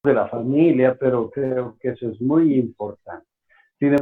de la familia, pero creo que eso es muy importante. Sin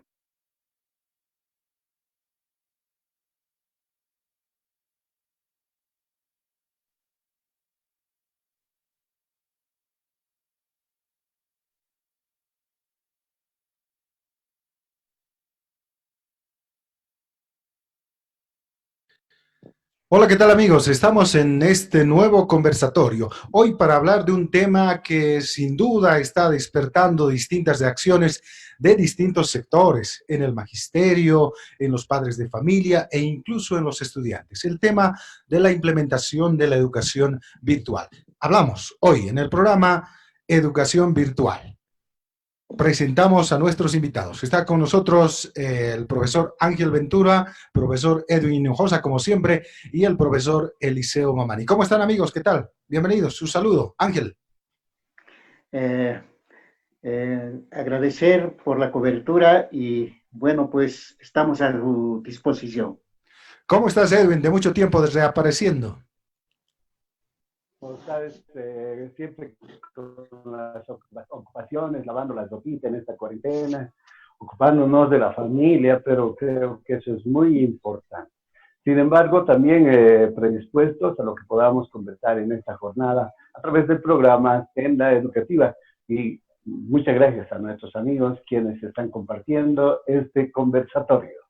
Hola, ¿qué tal amigos? Estamos en este nuevo conversatorio. Hoy para hablar de un tema que sin duda está despertando distintas reacciones de distintos sectores, en el magisterio, en los padres de familia e incluso en los estudiantes. El tema de la implementación de la educación virtual. Hablamos hoy en el programa Educación Virtual. Presentamos a nuestros invitados. Está con nosotros el profesor Ángel Ventura, profesor Edwin Hinojosa, como siempre, y el profesor Eliseo Mamani. ¿Cómo están, amigos? ¿Qué tal? Bienvenidos. Un saludo. Ángel. Eh, Agradecer por la cobertura y bueno, pues estamos a su disposición. ¿Cómo estás, Edwin? De mucho tiempo reapareciendo. Pues, sabes, siempre con las ocupaciones, lavando la ropita en esta cuarentena, ocupándonos de la familia, pero creo que eso es muy importante. Sin embargo, también predispuestos a lo que podamos conversar en esta jornada a través del programa Agenda Educativa. Y muchas gracias a nuestros amigos quienes están compartiendo este conversatorio.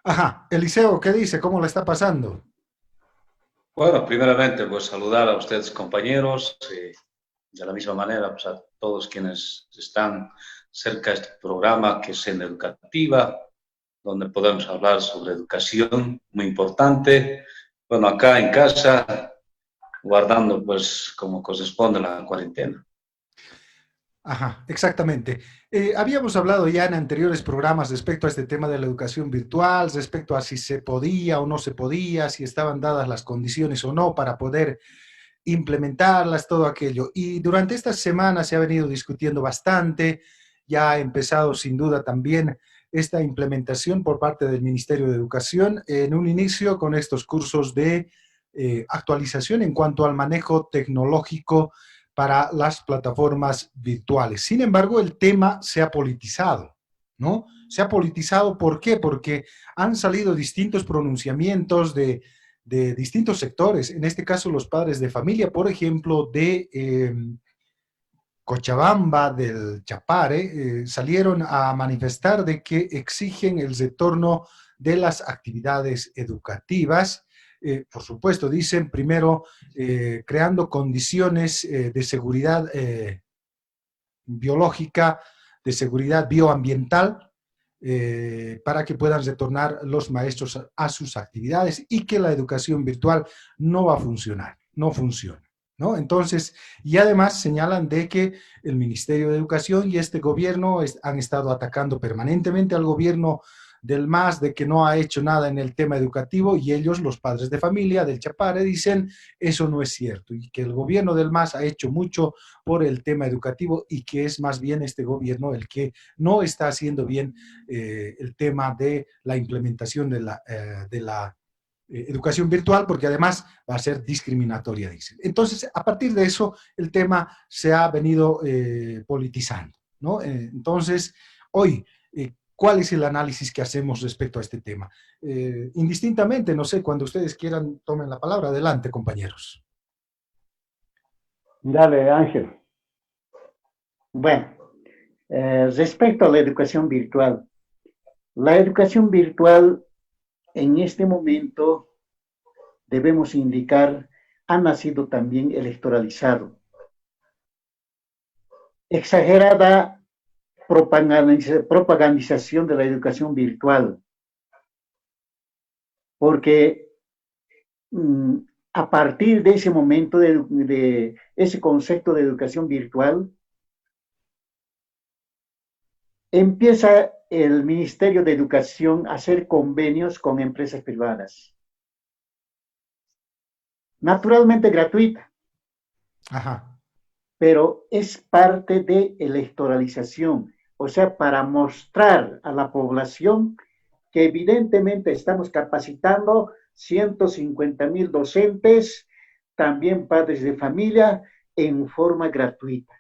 Ajá. Eliseo, ¿qué dice? ¿Cómo le está pasando? Bueno, primeramente, pues saludar a ustedes, compañeros, de la misma manera, pues a todos quienes están cerca de este programa que es en Educativa, donde podemos hablar sobre educación, muy importante. Bueno, acá en casa, guardando pues como corresponde la cuarentena. Ajá, exactamente. Habíamos hablado ya en anteriores programas respecto a este tema de la educación virtual, respecto a si se podía o no se podía, si estaban dadas las condiciones o no para poder implementarlas, todo aquello. Y durante estas semanas se ha venido discutiendo bastante, ya ha empezado sin duda también esta implementación por parte del Ministerio de Educación, en un inicio con estos cursos de actualización en cuanto al manejo tecnológico para las plataformas virtuales. Sin embargo, el tema se ha politizado, ¿no? Se ha politizado, ¿por qué? Porque han salido distintos pronunciamientos de distintos sectores, en este caso los padres de familia, por ejemplo, de Cochabamba, del Chapare, salieron a manifestar de que exigen el retorno de las actividades educativas. Por supuesto, dicen primero creando condiciones de seguridad biológica, de seguridad bioambiental, para que puedan retornar los maestros a sus actividades y que la educación virtual no va a funcionar, no funciona, ¿no? Entonces, y además señalan de que el Ministerio de Educación y este gobierno han estado atacando permanentemente al gobierno del MAS, de que no ha hecho nada en el tema educativo, y ellos, los padres de familia del Chapare, dicen eso no es cierto y que el gobierno del MAS ha hecho mucho por el tema educativo y que es más bien este gobierno el que no está haciendo bien el tema de la implementación de la educación virtual, porque además va a ser discriminatoria, dicen. Entonces, a partir de eso, el tema se ha venido politizando, ¿no? Entonces, hoy, ¿cuál es el análisis que hacemos respecto a este tema? Indistintamente, no sé, cuando ustedes quieran, tomen la palabra. Adelante, compañeros. Dale, Ángel. Bueno, respecto a la educación virtual en este momento debemos indicar ha nacido también electoralizado. Exagerada propagandización de la educación virtual, porque a partir de ese momento, de ese concepto de educación virtual, empieza el Ministerio de Educación a hacer convenios con empresas privadas. Naturalmente gratuita. Ajá. Pero es parte de electoralización, o sea, para mostrar a la población que evidentemente estamos capacitando 150,000 docentes, también padres de familia, en forma gratuita.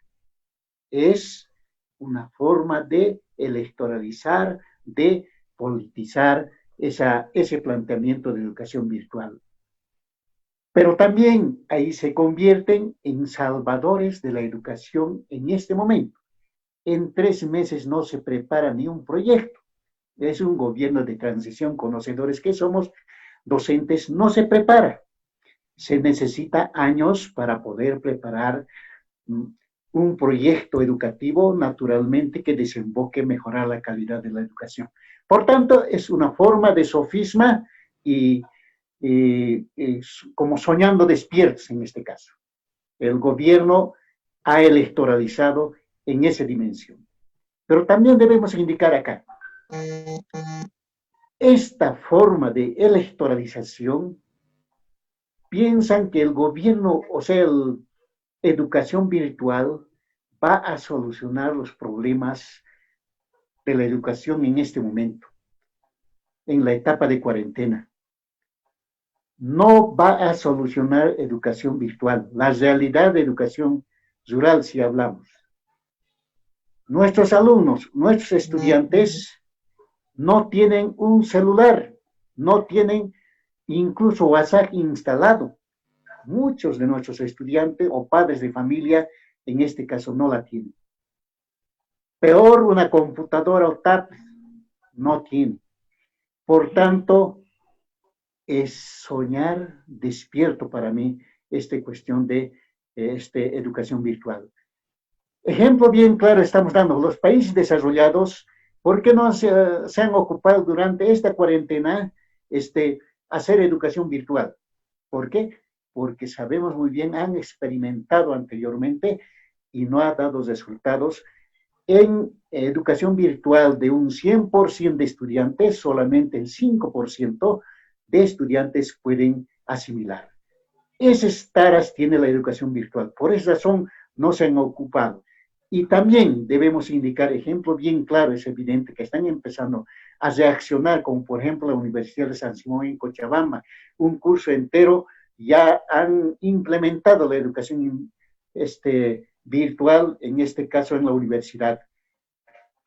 es una forma de electoralizar, de politizar ese planteamiento de educación virtual. Pero también ahí se convierten en salvadores de la educación en este momento. En 3 meses no se prepara ni un proyecto. Es un gobierno de transición, conocedores que somos, docentes, no se prepara. Se necesita años para poder preparar un proyecto educativo, naturalmente, que desemboque en mejorar la calidad de la educación. Por tanto, es una forma de sofisma y como soñando despiertos en este caso. El gobierno ha electoralizado en esa dimensión. Pero también debemos indicar acá, esta forma de electoralización, piensan que el gobierno, o sea, la educación virtual va a solucionar los problemas de la educación en este momento, en la etapa de cuarentena. No va a solucionar educación virtual, la realidad de educación rural, si hablamos. Nuestros alumnos, nuestros estudiantes no tienen un celular, no tienen incluso WhatsApp instalado. Muchos de nuestros estudiantes o padres de familia, en este caso, no la tienen. Peor, una computadora o tablet, no tienen. Por tanto, es soñar despierto para mí esta cuestión de educación virtual. Ejemplo bien claro estamos dando, los países desarrollados, ¿por qué no se han ocupado durante esta cuarentena hacer educación virtual? ¿Por qué? Porque sabemos muy bien, han experimentado anteriormente y no ha dado resultados. En educación virtual de un 100% de estudiantes, solamente el 5% de estudiantes pueden asimilar. Esas taras tiene la educación virtual. Por esa razón no se han ocupado. Y también debemos indicar, ejemplo bien claro, es evidente que están empezando a reaccionar, como por ejemplo la Universidad de San Simón en Cochabamba, un curso entero, ya han implementado la educación virtual, en este caso en la universidad.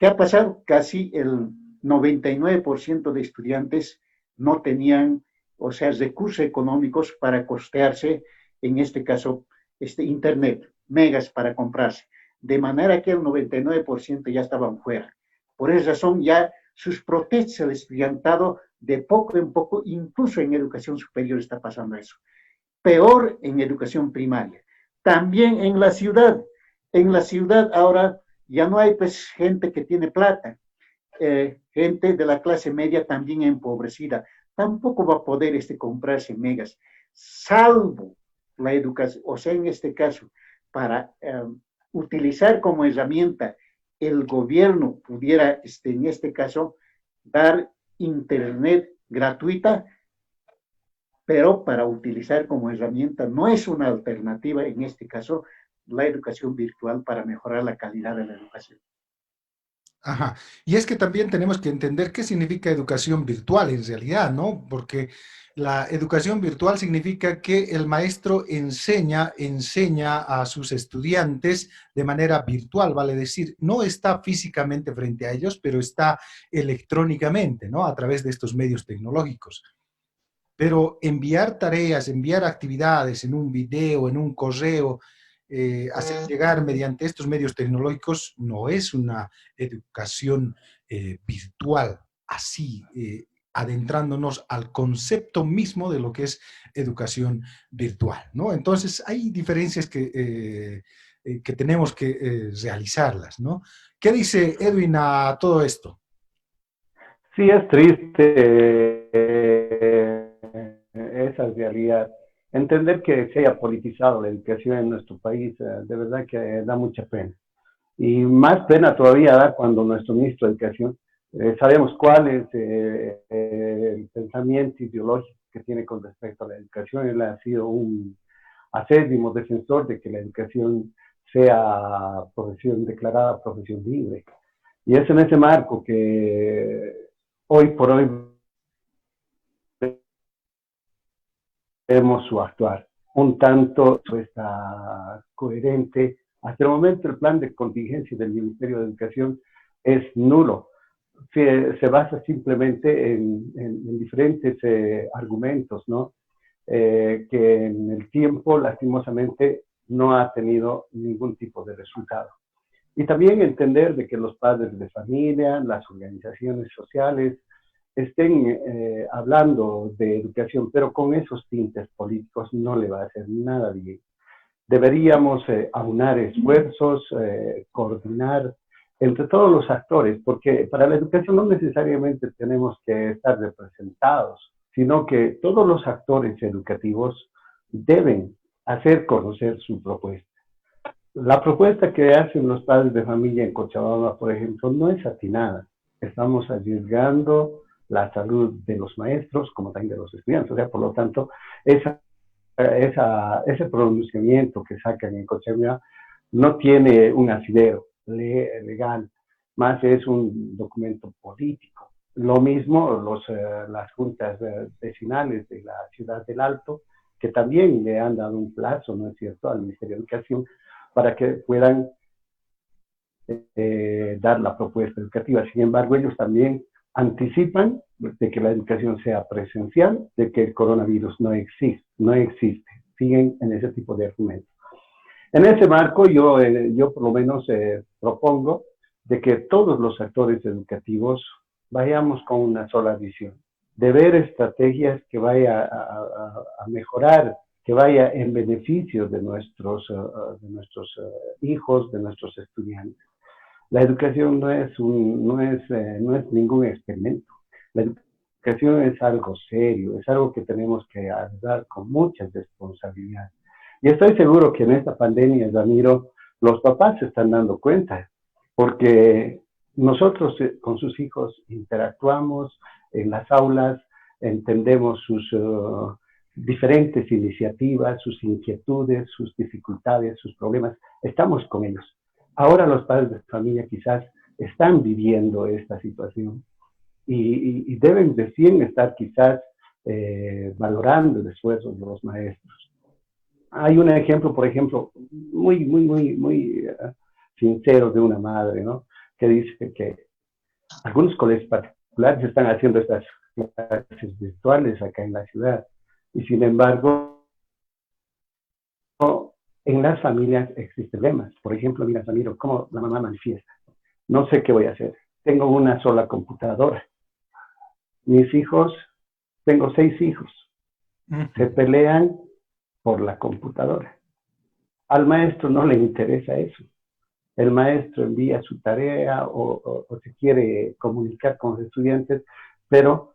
¿Qué ha pasado? Casi el 99% de estudiantes no tenían, o sea, recursos económicos para costearse, en este caso, internet, megas para comprarse. De manera que el 99% ya estaban fuera. Por esa razón, ya sus protestas al estudiantado, de poco en poco, incluso en educación superior está pasando eso. Peor en educación primaria. También en la ciudad. En la ciudad ahora ya no hay pues gente que tiene plata. Gente de la clase media también empobrecida. Tampoco va a poder comprarse megas, salvo la educación, o sea, en este caso, para utilizar como herramienta, el gobierno pudiera, en este caso, dar internet gratuita, pero para utilizar como herramienta no es una alternativa, en este caso, la educación virtual para mejorar la calidad de la educación. Ajá. Y es que también tenemos que entender qué significa educación virtual en realidad, ¿no? Porque la educación virtual significa que el maestro enseña a sus estudiantes de manera virtual, vale decir, no está físicamente frente a ellos, pero está electrónicamente, ¿no? A través de estos medios tecnológicos. Pero enviar tareas, enviar actividades en un video, en un correo, hacer llegar mediante estos medios tecnológicos no es una educación virtual, así, adentrándonos al concepto mismo de lo que es educación virtual, ¿no? Entonces, hay diferencias que tenemos que realizarlas, ¿no? ¿Qué dice Edwin a todo esto? Sí, es triste esa realidad. Entender que se haya politizado la educación en nuestro país, de verdad que da mucha pena. Y más pena todavía da cuando nuestro ministro de Educación, sabemos cuál es el pensamiento ideológico que tiene con respecto a la educación. Él ha sido un acérrimo defensor de que la educación sea profesión declarada, profesión libre. Y es en ese marco que hoy por hoy vemos su actuar. Un tanto está coherente Hasta el momento el plan de contingencia del Ministerio de Educación es nulo. Se basa simplemente en diferentes argumentos, ¿no? Que en el tiempo, lastimosamente, no ha tenido ningún tipo de resultado. Y también entender de que los padres de familia, las organizaciones sociales, estén hablando de educación, pero con esos tintes políticos no le va a hacer nada bien. Deberíamos aunar esfuerzos, coordinar entre todos los actores, porque para la educación no necesariamente tenemos que estar representados, sino que todos los actores educativos deben hacer conocer su propuesta. La propuesta que hacen los padres de familia en Cochabamba, por ejemplo, no es atinada. Estamos arriesgando la salud de los maestros como también de los estudiantes. O sea, por lo tanto, ese pronunciamiento que sacan en Cochabamba no tiene un asidero legal, más es un documento político. Lo mismo las juntas vecinales de la ciudad del Alto, que también le han dado un plazo, ¿no es cierto?, al Ministerio de Educación para que puedan dar la propuesta educativa. Sin embargo, ellos también anticipan de que la educación sea presencial, de que el coronavirus no existe. Siguen en ese tipo de argumentos. En ese marco, yo por lo menos propongo de que todos los actores educativos vayamos con una sola visión, de ver estrategias que vaya a mejorar, que vaya en beneficio de nuestros hijos, de nuestros estudiantes. La educación no es ningún experimento. La educación es algo serio, es algo que tenemos que dar con mucha responsabilidad. Y estoy seguro que en esta pandemia, Ramiro, los papás se están dando cuenta, porque nosotros con sus hijos interactuamos en las aulas, entendemos sus diferentes iniciativas, sus inquietudes, sus dificultades, sus problemas, estamos con ellos. Ahora los padres de familia quizás están viviendo esta situación y deben recién estar quizás valorando el esfuerzo de los maestros. Hay un ejemplo, por ejemplo, muy sincero de una madre, ¿no?, que dice que algunos colegios particulares están haciendo estas clases virtuales acá en la ciudad y sin embargo en las familias existen problemas. Por ejemplo, mira, Ramiro, cómo la mamá manifiesta: no sé qué voy a hacer, tengo una sola computadora, mis hijos, tengo 6 hijos, se pelean por la computadora. Al maestro no le interesa eso. El maestro envía su tarea o se quiere comunicar con los estudiantes, pero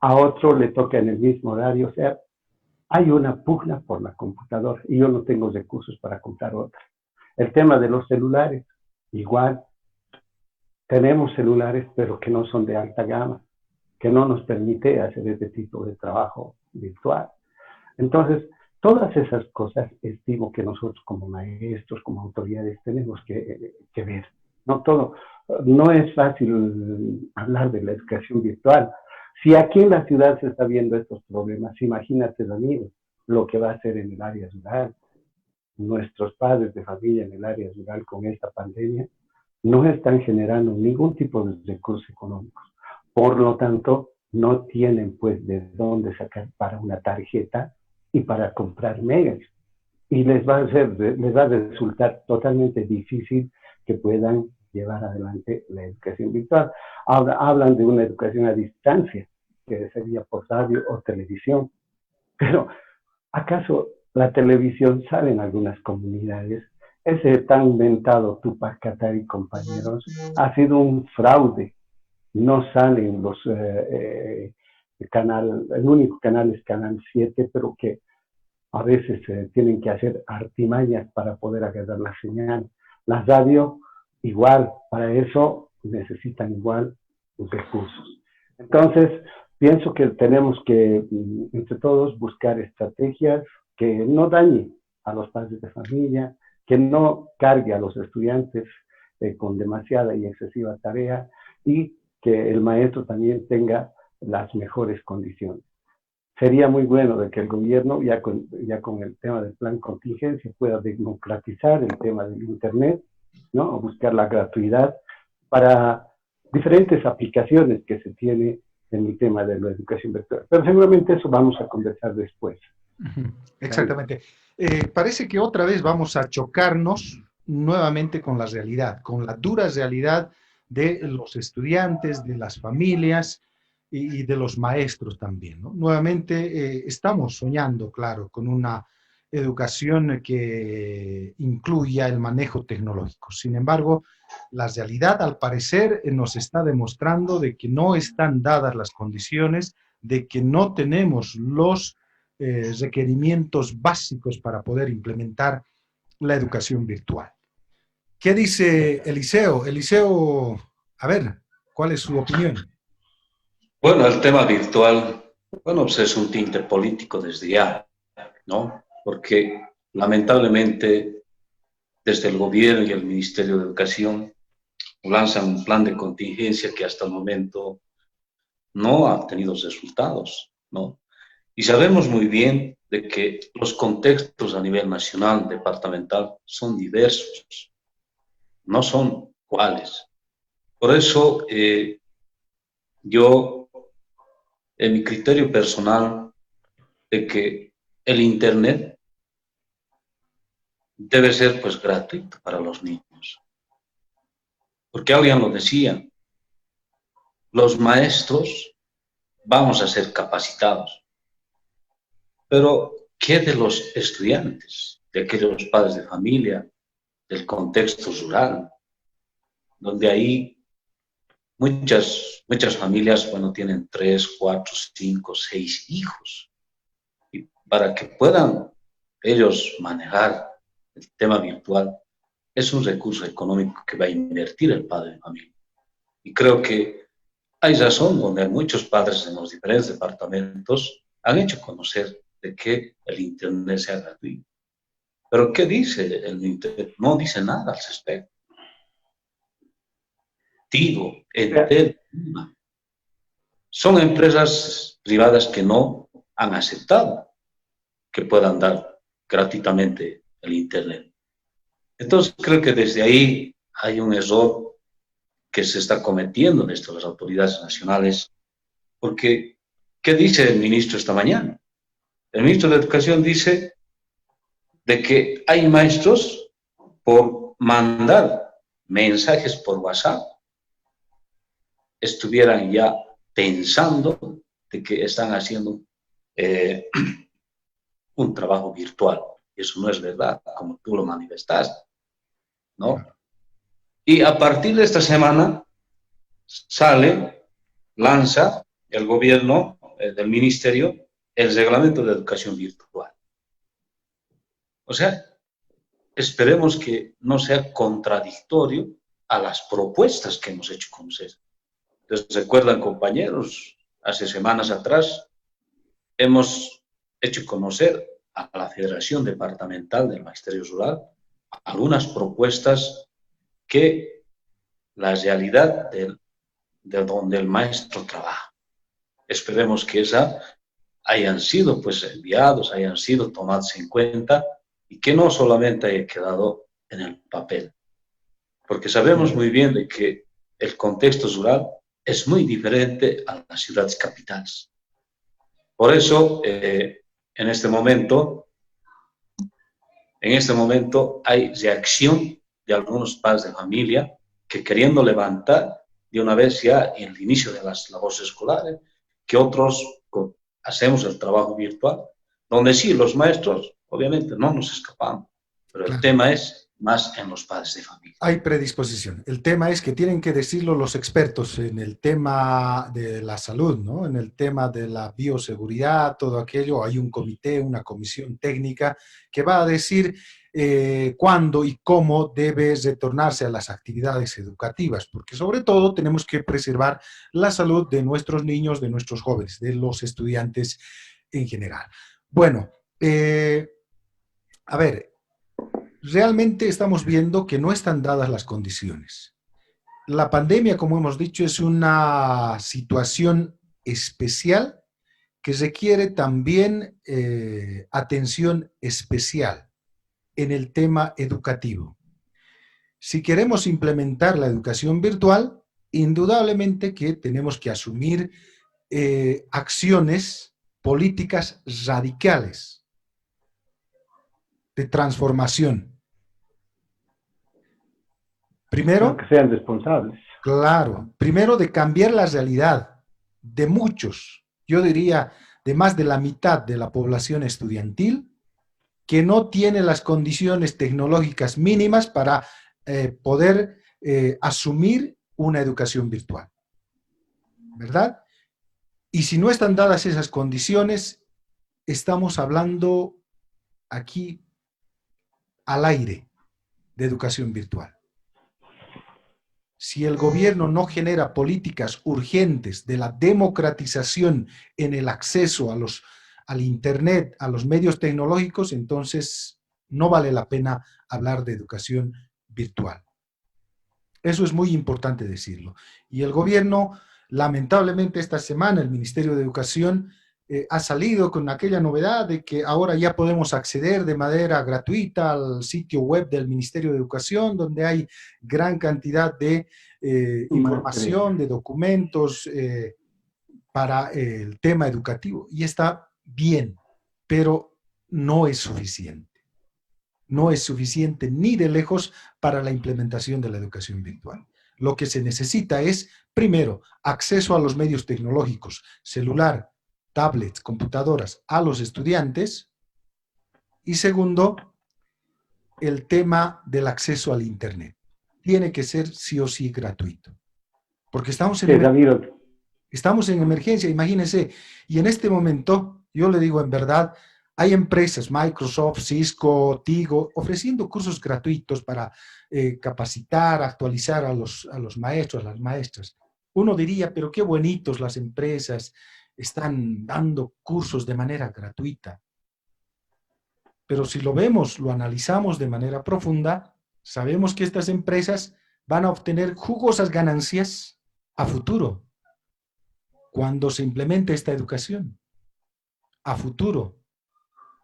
a otro le toca en el mismo horario. O sea, hay una pugna por la computadora y yo no tengo recursos para comprar otra. El tema de los celulares, igual. Tenemos celulares, pero que no son de alta gama, que no nos permite hacer este tipo de trabajo virtual. Entonces, todas esas cosas estimo que nosotros como maestros, como autoridades, tenemos que ver. No es fácil hablar de la educación virtual. Si aquí en la ciudad se está viendo estos problemas, imagínate, Daniel, lo que va a hacer en el área rural. Nuestros padres de familia en el área rural con esta pandemia no están generando ningún tipo de recursos económicos. Por lo tanto, no tienen pues de dónde sacar para una tarjeta y para comprar megas. Y les va a resultar totalmente difícil que puedan llevar adelante la educación virtual. Hablan de una educación a distancia, que sería por radio o televisión. Pero, ¿acaso la televisión sale en algunas comunidades? Ese tan inventado Tupac Katari y compañeros ha sido un fraude. No salen los el único canal es Canal 7, pero que a veces tienen que hacer artimañas para poder agarrar la señal. La radio, igual, para eso necesitan igual los recursos. Entonces, pienso que tenemos que, entre todos, buscar estrategias que no dañen a los padres de familia, que no cargue a los estudiantes con demasiada y excesiva tarea y que el maestro también tenga las mejores condiciones. sería muy bueno de que el gobierno, ya con el tema del plan contingencia, pueda democratizar el tema del Internet, ¿no? O buscar la gratuidad para diferentes aplicaciones que se tiene en el tema de la educación virtual. Pero seguramente eso vamos a conversar después. Exactamente. Parece que otra vez vamos a chocarnos nuevamente con la realidad, con la dura realidad de los estudiantes, de las familias y de los maestros también, ¿no? Nuevamente estamos soñando, claro, con una educación que incluya el manejo tecnológico. Sin embargo, la realidad, al parecer, nos está demostrando de que no están dadas las condiciones, de que no tenemos los requerimientos básicos para poder implementar la educación virtual. ¿Qué dice Eliseo? Eliseo, a ver, ¿cuál es su opinión? Bueno, el tema virtual, bueno, pues es un tinte político desde ya, ¿no? Porque lamentablemente desde el gobierno y el Ministerio de Educación lanzan un plan de contingencia que hasta el momento no ha tenido resultados, ¿no? Y sabemos muy bien de que los contextos a nivel nacional, departamental, son diversos, no son iguales. Por eso, yo, en mi criterio personal, de que el Internet debe ser pues gratuito para los niños. Porque alguien lo decía, los maestros vamos a ser capacitados. Pero, ¿qué de los estudiantes, de aquellos padres de familia, del contexto rural, donde ahí muchas familias, bueno, tienen 3, 4, 5, 6 hijos? Y para que puedan ellos manejar el tema virtual, es un recurso económico que va a invertir el padre de familia. Y creo que hay razón donde muchos padres en los diferentes departamentos han hecho conocer de que el Internet sea gratuito. Pero ¿qué dice el Internet? No dice nada al respecto. Tigo, Entel, son empresas privadas que no han aceptado que puedan dar gratuitamente el Internet. Entonces creo que desde ahí hay un error que se está cometiendo desde las autoridades nacionales, porque ¿qué dice el ministro esta mañana? El ministro de Educación dice de que hay maestros por mandar mensajes por WhatsApp estuvieran ya pensando de que están haciendo un trabajo virtual. Eso no es verdad, como tú lo manifestaste, ¿no? Y a partir de esta semana lanza el gobierno del ministerio el reglamento de educación virtual. O sea, esperemos que no sea contradictorio a las propuestas que hemos hecho conocer. Entonces, recuerdan, compañeros, hace semanas atrás hemos hecho conocer a la Federación Departamental del Magisterio Rural algunas propuestas que la realidad de donde el maestro trabaja. Esperemos que esas hayan sido pues enviados, hayan sido tomados en cuenta y que no solamente haya quedado en el papel. Porque sabemos muy bien de que el contexto rural es muy diferente a las ciudades capitales. Por eso, en este momento hay reacción de algunos padres de familia que queriendo levantar de una vez ya en el inicio de las labores escolares, que otros hacemos el trabajo virtual, donde sí, los maestros, obviamente, no nos escapamos, pero el tema es más en los padres de familia. Hay predisposición. El tema es que tienen que decirlo los expertos en el tema de la salud, ¿no? En el tema de la bioseguridad, todo aquello. Hay un comité, una comisión técnica que va a decir cuándo y cómo debe retornarse a las actividades educativas, porque sobre todo tenemos que preservar la salud de nuestros niños, de nuestros jóvenes, de los estudiantes en general. Bueno, a ver, realmente estamos viendo que no están dadas las condiciones. La pandemia, como hemos dicho, es una situación especial que requiere también atención especial en el tema educativo. Si queremos implementar la educación virtual, indudablemente que tenemos que asumir acciones políticas radicales de transformación. Primero, que sean responsables. claro, primero de cambiar la realidad de muchos, yo diría de más de la mitad de la población estudiantil, que no tiene las condiciones tecnológicas mínimas para poder asumir una educación virtual, ¿verdad? Y si no están dadas esas condiciones, estamos hablando aquí al aire de educación virtual. Si el gobierno no genera políticas urgentes de la democratización en el acceso al Internet, a los medios tecnológicos, entonces no vale la pena hablar de educación virtual. Eso es muy importante decirlo. Y el gobierno, lamentablemente esta semana, el Ministerio de Educación ha salido con aquella novedad de que ahora ya podemos acceder de manera gratuita al sitio web del Ministerio de Educación, donde hay gran cantidad de información, de documentos para el tema educativo. Y está bien, pero no es suficiente. No es suficiente ni de lejos para la implementación de la educación virtual. Lo que se necesita es, primero, acceso a los medios tecnológicos, celular, tablets, computadoras, a los estudiantes. Y segundo, el tema del acceso al Internet. Tiene que ser sí o sí gratuito. Porque estamos en emergencia, imagínense. Y en este momento, yo le digo en verdad, hay empresas, Microsoft, Cisco, Tigo, ofreciendo cursos gratuitos para capacitar, actualizar a los maestros, a las maestras. Uno diría, pero qué bonitos las empresas están dando cursos de manera gratuita. Pero si lo vemos, lo analizamos de manera profunda, sabemos que estas empresas van a obtener jugosas ganancias a futuro, cuando se implemente esta educación. A futuro.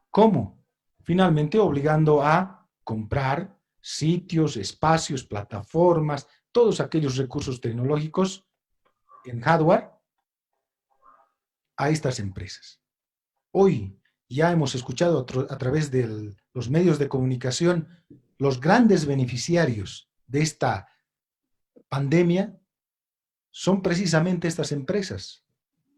¿Cómo? Finalmente obligando a comprar sitios, espacios, plataformas, todos aquellos recursos tecnológicos en hardware a estas empresas. Hoy ya hemos escuchado a través de los medios de comunicación los grandes beneficiarios de esta pandemia son precisamente estas empresas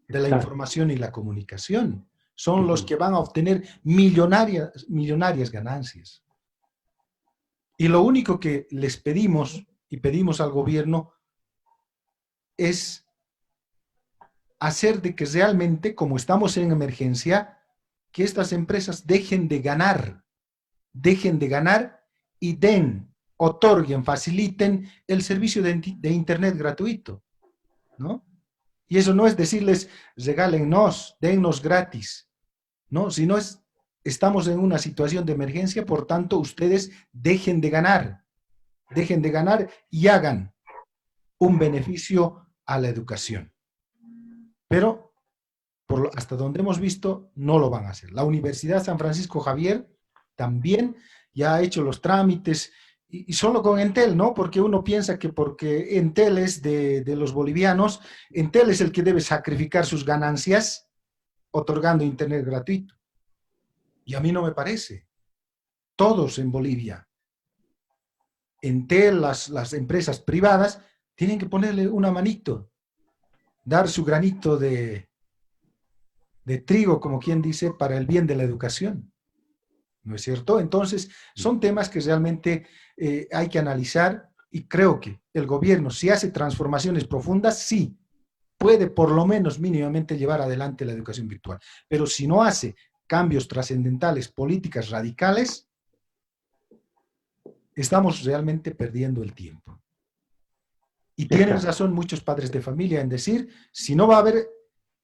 de la información y la comunicación. Son los que van a obtener millonarias ganancias. Y lo único que les pedimos y pedimos al gobierno es hacer de que realmente, como estamos en emergencia, que estas empresas dejen de ganar y otorguen, faciliten el servicio de Internet gratuito, ¿no? Y eso no es decirles, regálennos, dennos gratis, ¿no? Sino estamos en una situación de emergencia, por tanto, ustedes dejen de ganar y hagan un beneficio a la educación. Pero, hasta donde hemos visto, no lo van a hacer. La Universidad San Francisco Javier también ya ha hecho los trámites, y solo con Entel, ¿no? Porque uno piensa que porque Entel es de los bolivianos, Entel es el que debe sacrificar sus ganancias otorgando Internet gratuito. Y a mí no me parece. Todos en Bolivia, Entel, las empresas privadas, tienen que ponerle una manito, dar su granito de trigo, como quien dice, para el bien de la educación. ¿No es cierto? Entonces, son temas que realmente hay que analizar, y creo que el gobierno, si hace transformaciones profundas, sí, puede por lo menos mínimamente llevar adelante la educación virtual. Pero si no hace cambios trascendentales, políticas radicales, estamos realmente perdiendo el tiempo. Y tienen razón muchos padres de familia en decir, si no va a haber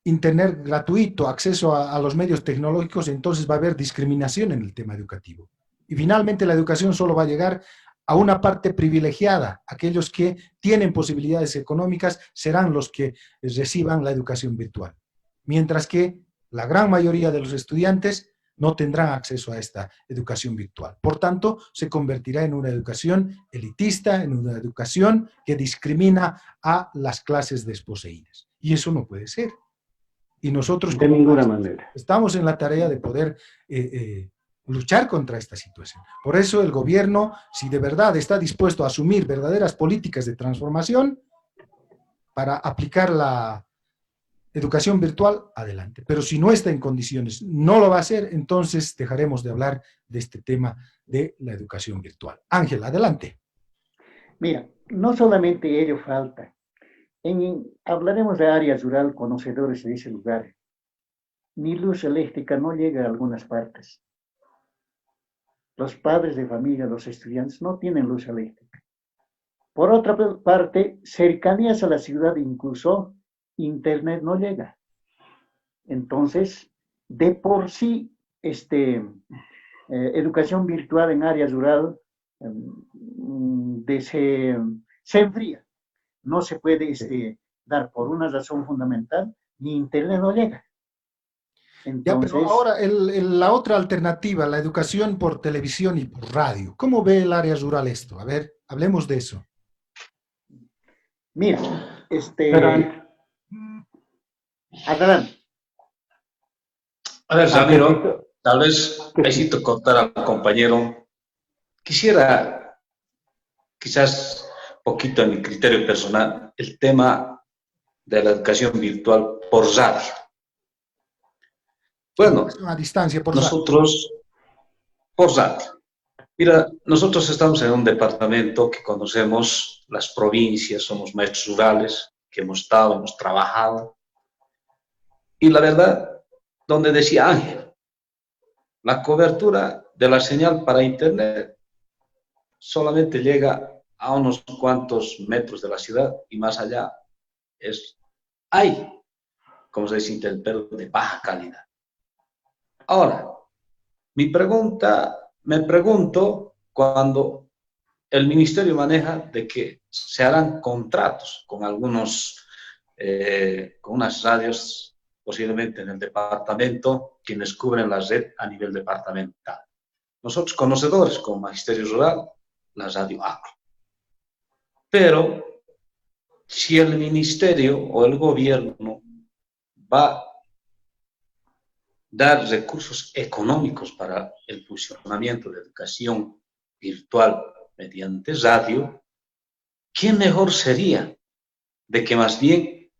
Internet gratuito, acceso a los medios tecnológicos, entonces va a haber discriminación en el tema educativo. Y finalmente la educación solo va a llegar a una parte privilegiada. Aquellos que tienen posibilidades económicas serán los que reciban la educación virtual. Mientras que la gran mayoría de los estudiantes no tendrán acceso a esta educación virtual. Por tanto, se convertirá en una educación elitista, en una educación que discrimina a las clases desposeídas. Y eso no puede ser. Y nosotros De ninguna manera. estamos en la tarea de poder luchar contra esta situación. Por eso el gobierno, si de verdad está dispuesto a asumir verdaderas políticas de transformación para aplicar la educación virtual, adelante. Pero si no está en condiciones, no lo va a hacer, entonces dejaremos de hablar de este tema de la educación virtual. Ángel, adelante. Mira, no solamente ello falta. Hablaremos de área rural, conocedores de ese lugar. Ni luz eléctrica no llega a algunas partes. Los padres de familia, los estudiantes, no tienen luz eléctrica. Por otra parte, cercanías a la ciudad, incluso Internet no llega. Entonces, de por sí, educación virtual en área rural se enfría. No se puede dar por una razón fundamental, ni Internet no llega. Entonces, ya, pero ahora la otra alternativa, la educación por televisión y por radio. ¿Cómo ve el área rural esto? A ver, hablemos de eso. Mira, adelante. A ver, Ramiro, tal vez necesito contar al compañero. Quisiera, quizás poquito en mi criterio personal, el tema de la educación virtual por radio. Bueno, a distancia por nosotros, por radio. Mira, nosotros estamos en un departamento que conocemos las provincias, somos maestros rurales, que hemos estado, hemos trabajado. Y la verdad, donde decía Ángel, la cobertura de la señal para Internet solamente llega a unos cuantos metros de la ciudad y más allá hay, como se dice, Internet, pero de baja calidad. Ahora, me pregunto cuando el ministerio maneja de que se harán contratos con algunos, con unas radios, posiblemente en el departamento, quienes cubren la red a nivel departamental. Nosotros, conocedores como Magisterio Rural, la radio ACRO. Pero, si el ministerio o el gobierno va a dar recursos económicos para el funcionamiento de educación virtual mediante radio, ¿qué mejor sería de que más bien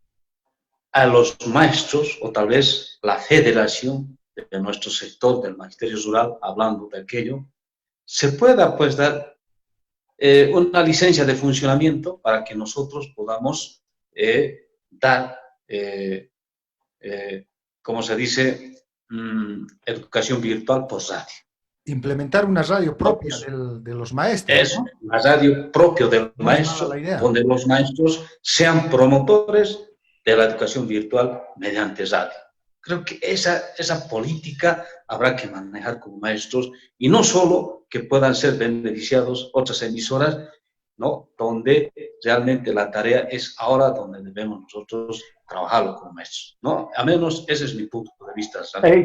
a los maestros, o tal vez la federación de nuestro sector del Magisterio Rural, hablando de aquello, se pueda pues dar una licencia de funcionamiento para que nosotros podamos dar, como se dice, educación virtual por radio. Implementar una radio propia de los maestros. Es una radio propia del maestro, donde los maestros sean promotores de la educación virtual mediante radio. Creo que esa política habrá que manejar como maestros y no solo que puedan ser beneficiados otras emisoras, ¿no? Donde realmente la tarea es ahora donde debemos nosotros trabajarlo como maestros, ¿no? A menos ese es mi punto de vista.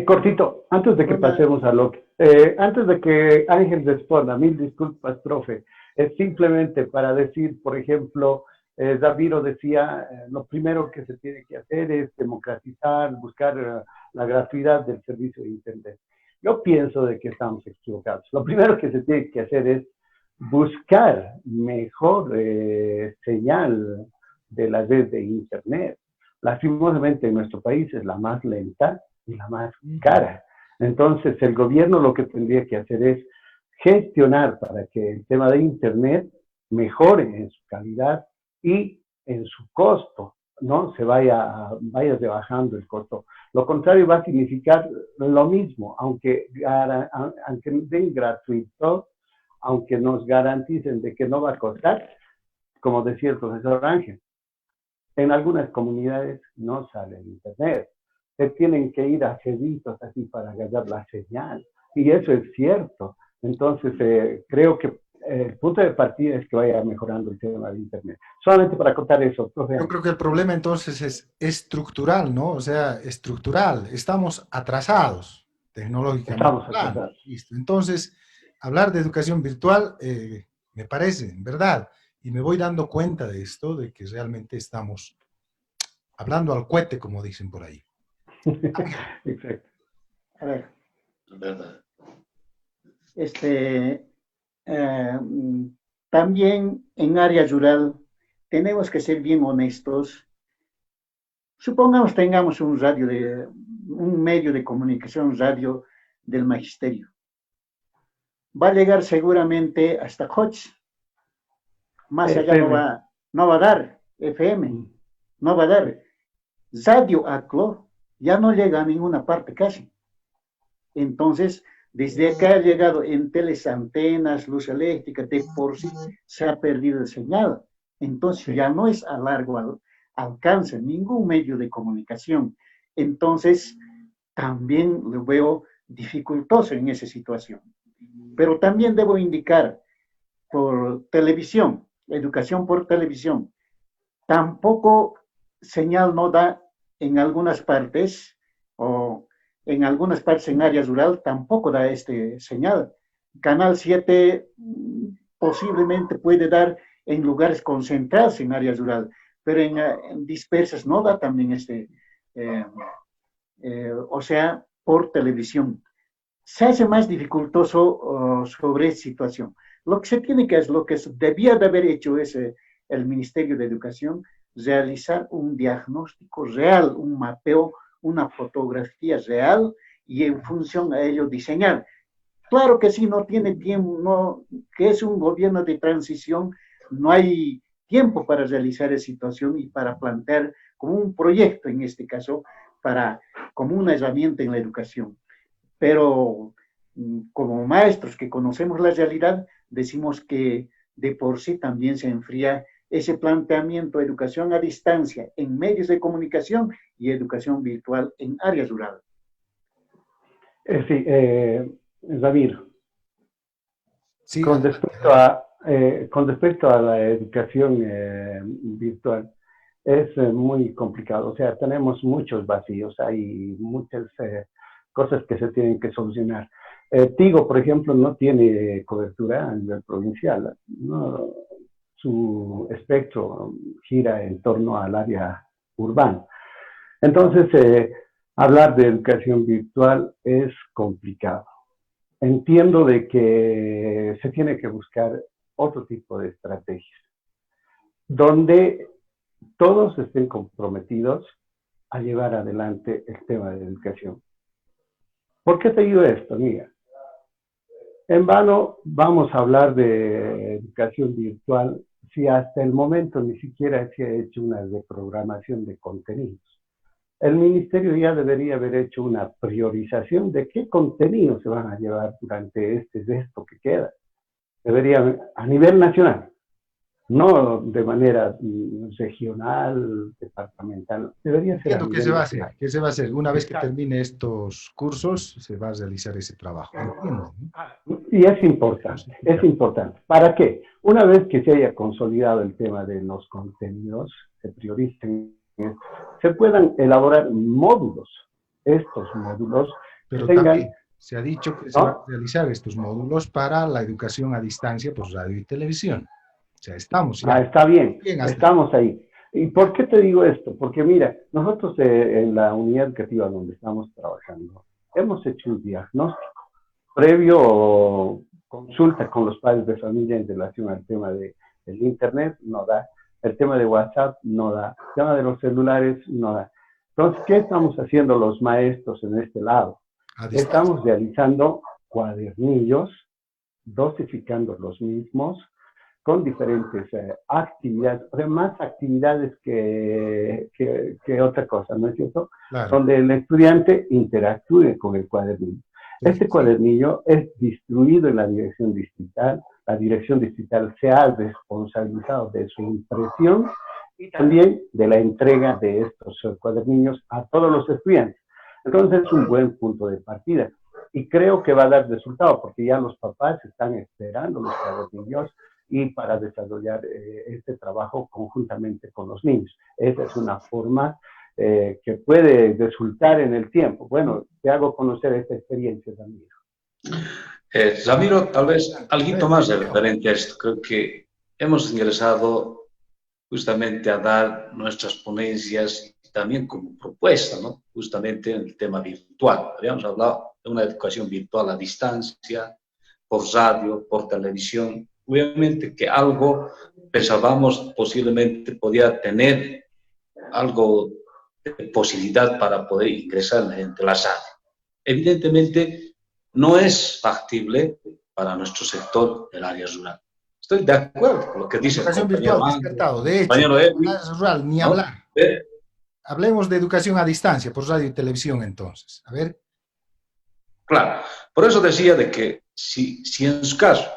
Cortito, antes de que pasemos a lo que... antes de que Ángel responda, mil disculpas, profe, es simplemente para decir, por ejemplo, Daviro decía, lo primero que se tiene que hacer es democratizar, buscar la gratuidad del servicio de Internet. Yo pienso de que estamos equivocados. Lo primero que se tiene que hacer es buscar mejor señal de la red de Internet. Lastimosamente en nuestro país es la más lenta y la más cara. Entonces el gobierno lo que tendría que hacer es gestionar para que el tema de Internet mejore en su calidad y en su costo, ¿no? Se vaya rebajando el costo. Lo contrario va a significar lo mismo, aunque den gratuito, aunque nos garanticen de que no va a costar, como decía el profesor Ángel. En algunas comunidades no sale el Internet. Se tienen que ir a cerritos así para agarrar la señal. Y eso es cierto. Entonces, creo que el punto de partida es que vaya mejorando el tema de Internet. Solamente para contar eso, profe. Yo creo que el problema entonces es estructural, ¿no? O sea, estructural. Estamos atrasados tecnológicamente. Estamos atrasados. Listo. Entonces, hablar de educación virtual me parece, en verdad, y me voy dando cuenta de esto, de que realmente estamos hablando al cohete, como dicen por ahí. Exacto. A ver, Es verdad. eh, también en área rural tenemos que ser bien honestos. Supongamos tengamos un medio de comunicación, radio del magisterio. Va a llegar seguramente hasta Coches. Más allá no va a dar FM, no va a dar. Radio ACLO ya no llega a ninguna parte casi. Entonces, desde acá ha llegado en telesantenas, luz eléctrica, de por sí se ha perdido el señal. Entonces ya no es a largo alcance ningún medio de comunicación. Entonces, también lo veo dificultoso en esa situación. Pero también debo indicar, por televisión, educación por televisión, tampoco señal no da en algunas partes, o en algunas partes en área rural tampoco da este señal. Canal 7 posiblemente puede dar en lugares concentrados en área rural, pero en dispersas no da también o sea, por televisión. Se hace más dificultoso sobre esta situación. Lo que se tiene que hacer, lo que debía de haber hecho es el Ministerio de Educación, realizar un diagnóstico real, un mapeo, una fotografía real y en función a ello diseñar. Claro que sí, no tiene tiempo, no, que es un gobierno de transición, no hay tiempo para realizar esa situación y para plantear como un proyecto, en este caso, como una herramienta en la educación. Pero como maestros que conocemos la realidad, decimos que de por sí también se enfría ese planteamiento de educación a distancia en medios de comunicación y educación virtual en áreas rurales. Sí, David, Sí, con respecto a la educación virtual, es muy complicado. O sea, tenemos muchos vacíos, hay muchas cosas que se tienen que solucionar. Tigo, por ejemplo, no tiene cobertura a nivel provincial. No, su espectro gira en torno al área urbana. Entonces, hablar de educación virtual es complicado. Entiendo de que se tiene que buscar otro tipo de estrategias, donde todos estén comprometidos a llevar adelante el tema de educación. ¿Por qué te digo esto, amiga? En vano vamos a hablar de educación virtual si hasta el momento ni siquiera se ha hecho una reprogramación de contenidos. El ministerio ya debería haber hecho una priorización de qué contenidos se van a llevar durante esto que queda. Debería, a nivel nacional, no de manera regional, departamental, debería ser a entiendo que nivel se va a nacional. hacer, que se va a hacer. Una vez que Exacto. termine estos cursos, se va a realizar ese trabajo. Entiendo, ¿no? Y es importante, es importante. ¿Para qué? Una vez que se haya consolidado el tema de los contenidos, se prioricen, se puedan elaborar módulos. Estos módulos Pero tengan, también se ha dicho que se ¿no? van a realizar estos módulos para la educación a distancia por radio y televisión. O sea, estamos ya. Está bien, hasta estamos ahí. ¿Y por qué te digo esto? Porque mira, nosotros en la unidad educativa donde estamos trabajando, hemos hecho un diagnóstico previo consulta con los padres de familia en relación al tema del Internet, no da. El tema de WhatsApp no da. El tema de los celulares no da. Entonces, ¿qué estamos haciendo los maestros en este lado? Estamos realizando cuadernillos, dosificando los mismos, con diferentes actividades, además actividades que otra cosa, ¿no es cierto? Claro. Donde el estudiante interactúe con el cuadernillo. Este cuadernillo es distribuido en la dirección distrital. La dirección distrital se ha responsabilizado de su impresión y también de la entrega de estos cuadernillos a todos los estudiantes. Entonces es un buen punto de partida. y creo que va a dar resultado, porque ya los papás están esperando los niños y para desarrollar este trabajo conjuntamente con los niños. Esa es una forma que puede resultar en el tiempo. Bueno, te hago conocer esta experiencia, Ramiro. Ramiro, tal vez algo más referente a esto. Creo que hemos ingresado justamente a dar nuestras ponencias y también como propuesta, ¿no? Justamente en el tema virtual. Habíamos hablado de una educación virtual a distancia, por radio, por televisión. Obviamente que algo pensábamos posiblemente podía tener algo de posibilidad para poder ingresar entre la sala. Evidentemente, no es factible para nuestro sector del área rural. Estoy de acuerdo con lo que dice el Educación compañero virtual, Ángel, descartado. De hecho, compañero Edwin, área rural, ni ¿no? hablar. Hablemos de educación a distancia, por radio y televisión, entonces. A ver. Claro, por eso decía de que si en su caso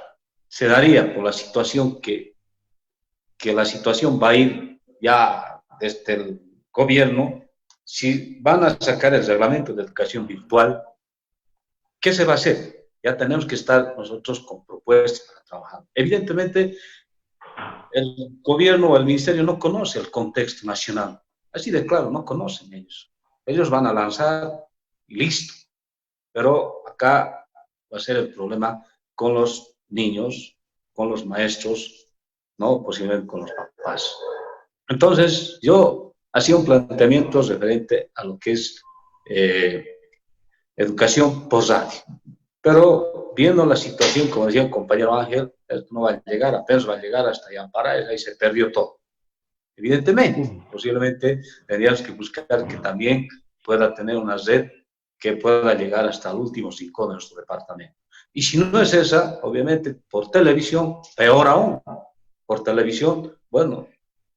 se daría por la situación que la situación va a ir ya desde el gobierno, si van a sacar el reglamento de educación virtual, ¿qué se va a hacer? Ya tenemos que estar nosotros con propuestas para trabajar. Evidentemente, el gobierno o el ministerio no conoce el contexto nacional. Así de claro, no conocen ellos. Ellos van a lanzar y listo. Pero acá va a ser el problema con los niños, con los maestros, ¿no? Posiblemente con los papás. Entonces, yo hacía un planteamiento referente a lo que es educación por radio. Pero viendo la situación, como decía el compañero Ángel, esto no va a llegar, apenas va a llegar hasta Yampara, ahí se perdió todo. Evidentemente, posiblemente tendríamos que buscar que también pueda tener una red que pueda llegar hasta el último rincón de nuestro departamento. Y si no es esa, obviamente por televisión, peor aún. Por televisión, bueno,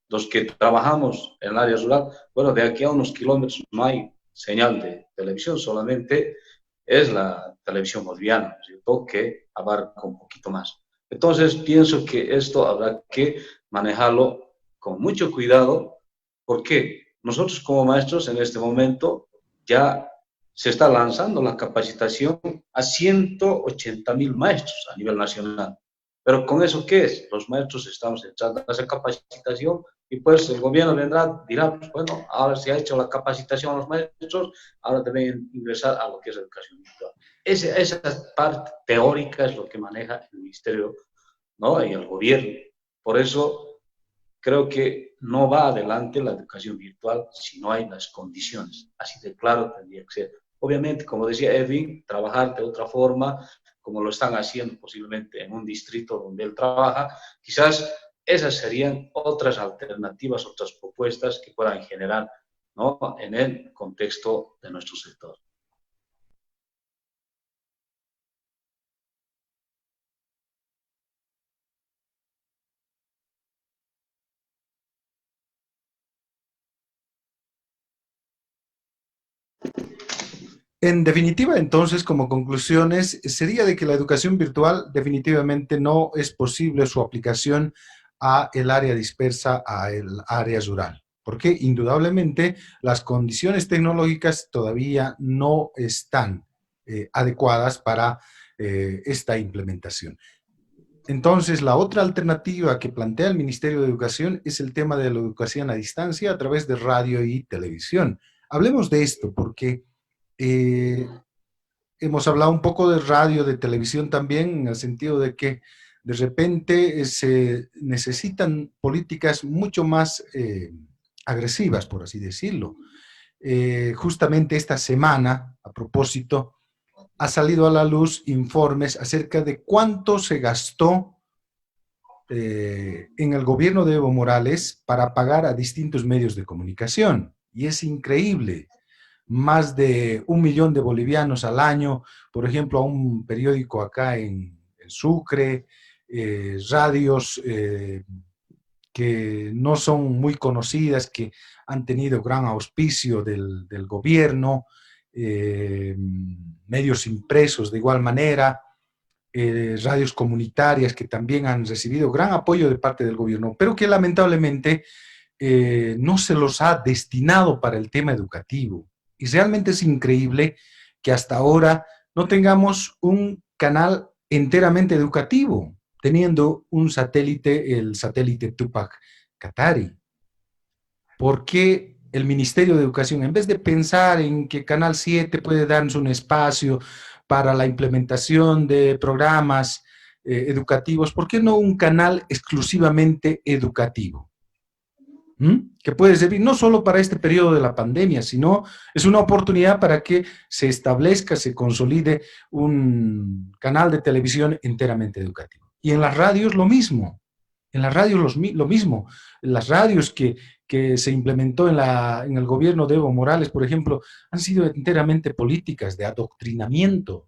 los que trabajamos en el área rural, bueno, de aquí a unos kilómetros no hay señal de televisión, solamente es la televisión boliviana, ¿cierto? Que abarca un poquito más. Entonces, pienso que esto habrá que manejarlo con mucho cuidado, porque nosotros como maestros en este momento ya se está lanzando la capacitación a 180.000 maestros a nivel nacional. Pero ¿con eso qué es? Los maestros estamos entrando a esa capacitación y pues el gobierno vendrá, dirá, pues bueno, ahora se ha hecho la capacitación a los maestros, ahora deben ingresar a lo que es educación virtual. Esa parte teórica es lo que maneja el ministerio, ¿no? Y el gobierno. Por eso creo que no va adelante la educación virtual si no hay las condiciones. Así de claro tendría que ser. Obviamente, como decía Edwin, trabajar de otra forma, como lo están haciendo posiblemente en un distrito donde él trabaja, quizás esas serían otras alternativas, otras propuestas que puedan generar, ¿no? En el contexto de nuestro sector. En definitiva, entonces, como conclusiones, sería de que la educación virtual definitivamente no es posible su aplicación a el área dispersa, a el área rural, porque indudablemente las condiciones tecnológicas todavía no están adecuadas para esta implementación. Entonces, la otra alternativa que plantea el Ministerio de Educación es el tema de la educación a distancia a través de radio y televisión. Hablemos de esto porque hemos hablado un poco de radio, de televisión también, en el sentido de que de repente se necesitan políticas mucho más agresivas, por así decirlo. Justamente esta semana, a propósito, ha salido a la luz informes acerca de cuánto se gastó en el gobierno de Evo Morales para pagar a distintos medios de comunicación. Y es increíble. Más de 1 millón de bolivianos al año, por ejemplo, a un periódico acá en Sucre, radios que no son muy conocidas, que han tenido gran auspicio del gobierno, medios impresos de igual manera, radios comunitarias que también han recibido gran apoyo de parte del gobierno, pero que lamentablemente no se los ha destinado para el tema educativo. Y realmente es increíble que hasta ahora no tengamos un canal enteramente educativo, teniendo un satélite, el satélite Tupac Katari. ¿Por qué el Ministerio de Educación, en vez de pensar en que Canal 7 puede darnos un espacio para la implementación de programas educativos, ¿por qué no un canal exclusivamente educativo? Que puede servir no solo para este periodo de la pandemia, sino es una oportunidad para que se establezca, se consolide un canal de televisión enteramente educativo. Y en las radios lo mismo, en las radios lo mismo, las radios que se implementó en el gobierno de Evo Morales, por ejemplo, han sido enteramente políticas de adoctrinamiento,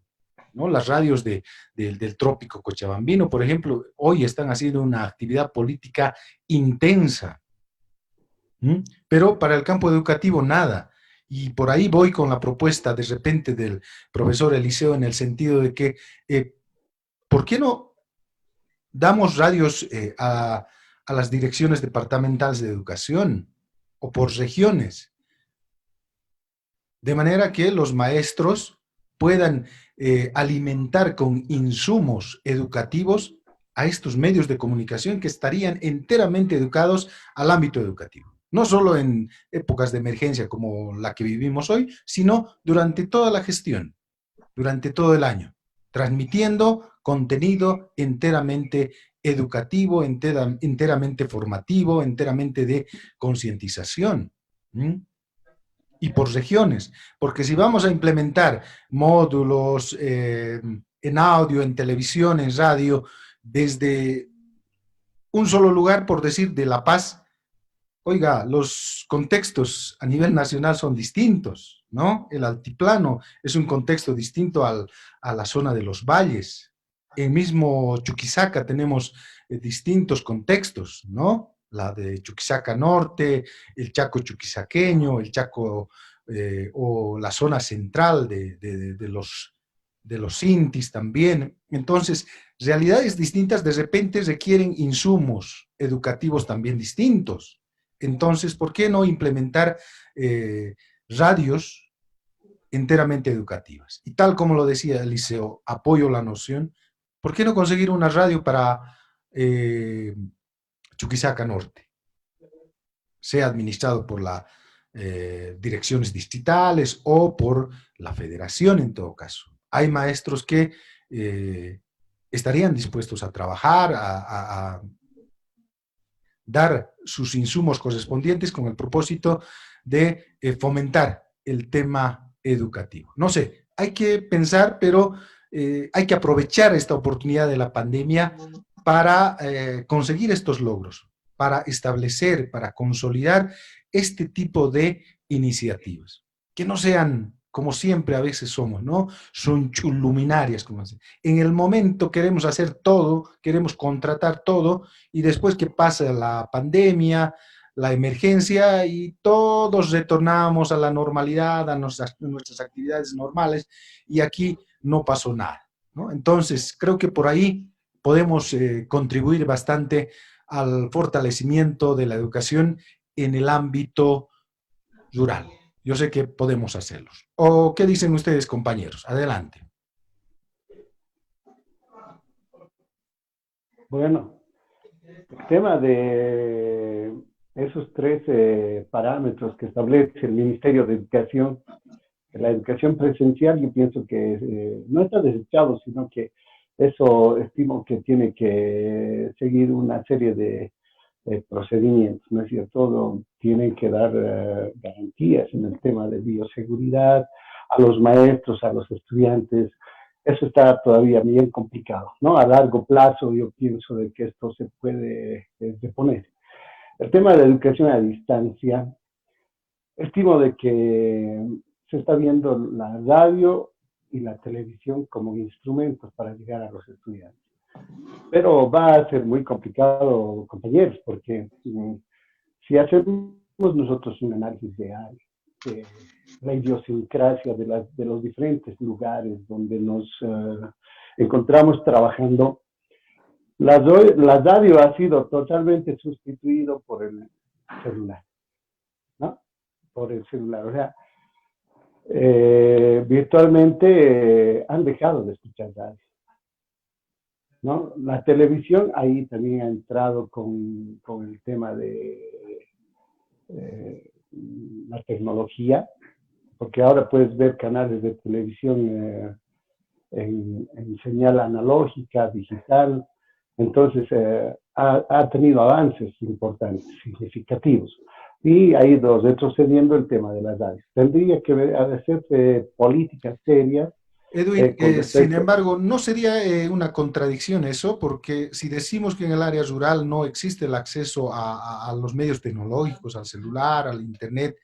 ¿no? Las radios del trópico cochabambino, por ejemplo, hoy están haciendo una actividad política intensa. Pero para el campo educativo nada. Y por ahí voy con la propuesta de repente del profesor Eliseo en el sentido de que, ¿por qué no damos radios a las direcciones departamentales de educación o por regiones? De manera que los maestros puedan alimentar con insumos educativos a estos medios de comunicación que estarían enteramente educados al ámbito educativo. No solo en épocas de emergencia como la que vivimos hoy, sino durante toda la gestión, durante todo el año, transmitiendo contenido enteramente educativo, enteramente formativo, enteramente de concientización. Y por regiones, porque si vamos a implementar módulos en audio, en televisión, en radio, desde un solo lugar, por decir, de La Paz, oiga, los contextos a nivel nacional son distintos, ¿no? El altiplano es un contexto distinto a la zona de los valles. En mismo Chuquisaca tenemos distintos contextos, ¿no? La de Chuquisaca Norte, el Chaco chuquisaqueño, el Chaco o la zona central de los Intis también. Entonces, realidades distintas de repente requieren insumos educativos también distintos. Entonces, ¿por qué no implementar radios enteramente educativas? Y tal como lo decía Eliseo, apoyo la noción, ¿por qué no conseguir una radio para Chuquisaca Norte? Sea administrado por las direcciones distritales o por la federación en todo caso. Hay maestros que estarían dispuestos a trabajar, a dar sus insumos correspondientes con el propósito de fomentar el tema educativo. No sé, hay que pensar, pero hay que aprovechar esta oportunidad de la pandemia para conseguir estos logros, para establecer, para consolidar este tipo de iniciativas, que no sean como siempre a veces somos, ¿no? Son luminarias, como así. En el momento queremos hacer todo, queremos contratar todo, y después que pasa la pandemia, la emergencia, y todos retornamos a la normalidad, a nuestras actividades normales, y aquí no pasó nada, ¿no? Entonces, creo que por ahí podemos contribuir bastante al fortalecimiento de la educación en el ámbito rural. Yo sé que podemos hacerlos. ¿O qué dicen ustedes, compañeros? Adelante. Bueno, el tema de esos tres parámetros que establece el Ministerio de Educación, la educación presencial, yo pienso que no está desechado, sino que eso estimo que tiene que seguir una serie de procedimientos, ¿no es cierto? Tienen que dar garantías en el tema de bioseguridad a los maestros, a los estudiantes. Eso está todavía bien complicado, ¿no? A largo plazo yo pienso de que esto se puede reponer. El tema de la educación a distancia, estimo de que se está viendo la radio y la televisión como instrumentos para llegar a los estudiantes. Pero va a ser muy complicado, compañeros, porque si hacemos nosotros un análisis real de la idiosincrasia de los diferentes lugares donde nos encontramos trabajando, la radio ha sido totalmente sustituido por el celular, ¿no? Por el celular. O sea, virtualmente han dejado de escuchar radio, ¿no? La televisión ahí también ha entrado con el tema de la tecnología, porque ahora puedes ver canales de televisión en señal analógica, digital, entonces ha tenido avances importantes, significativos, y ha ido retrocediendo el tema de las radios. Tendría que hacerse políticas serias. Edwin, Con sin respecto. embargo, ¿no sería una contradicción eso? Porque si decimos que en el área rural no existe el acceso a los medios tecnológicos, al celular, al internet,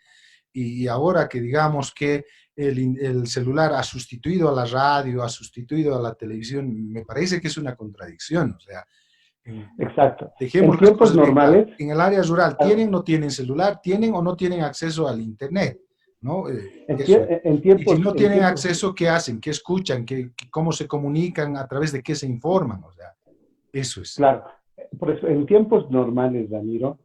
y ahora que digamos que el celular ha sustituido a la radio, ha sustituido a la televisión, me parece que es una contradicción. O sea, Exacto. En dejemos las tiempos cosas bien claras. normales, En el área rural, ¿tienen, no tienen celular? ¿Tienen o no tienen acceso al internet? ¿No? Eso. en Y si tiempos, no en tienen tiempos, acceso, ¿qué hacen? ¿Qué escuchan? ¿Cómo se comunican? ¿A través de qué se informan? O sea, eso es. claro, por eso, en tiempos normales, Ramiro,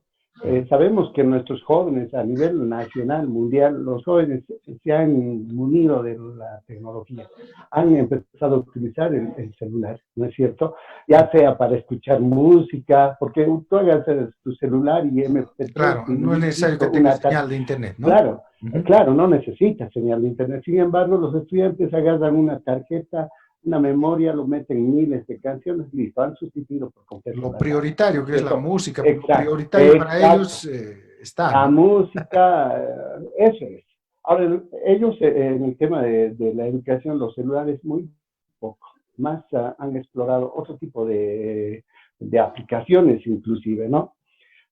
sabemos que nuestros jóvenes a nivel nacional, mundial, los jóvenes se han munido de la tecnología, han empezado a utilizar el celular, ¿no es cierto? Ya sea para escuchar música, porque tú hagas tu celular y MP3 Claro, y no es necesario que listo, tenga señal de internet, ¿no? claro, claro, no necesita señal de internet. Sin embargo, los estudiantes agarran una tarjeta, una memoria, lo meten en miles de canciones, listo, han sustituido por completo Lo las radios, ¿no prioritario es que es la cierto? música, lo Exacto, prioritario para exacto. ellos está, La ¿no? música, eso es. Ahora, ellos en el tema de la educación, los celulares muy poco, más han explorado otro tipo de aplicaciones inclusive, ¿no?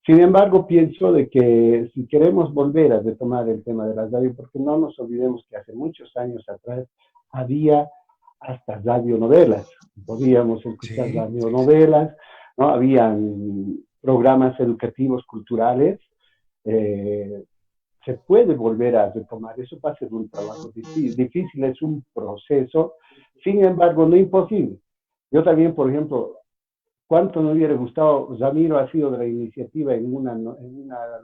Sin embargo, pienso de que si queremos volver a retomar el tema de las radios, porque no nos olvidemos que hace muchos años atrás había hasta radionovelas, podíamos escuchar Sí, sí, sí. radionovelas, ¿no? Habían programas educativos culturales, eh, se puede volver a retomar, eso va a ser un trabajo difícil, es un proceso, sin embargo, no imposible. Yo también, por ejemplo, ¿cuánto me hubiera gustado? Ramiro ha sido de la iniciativa en una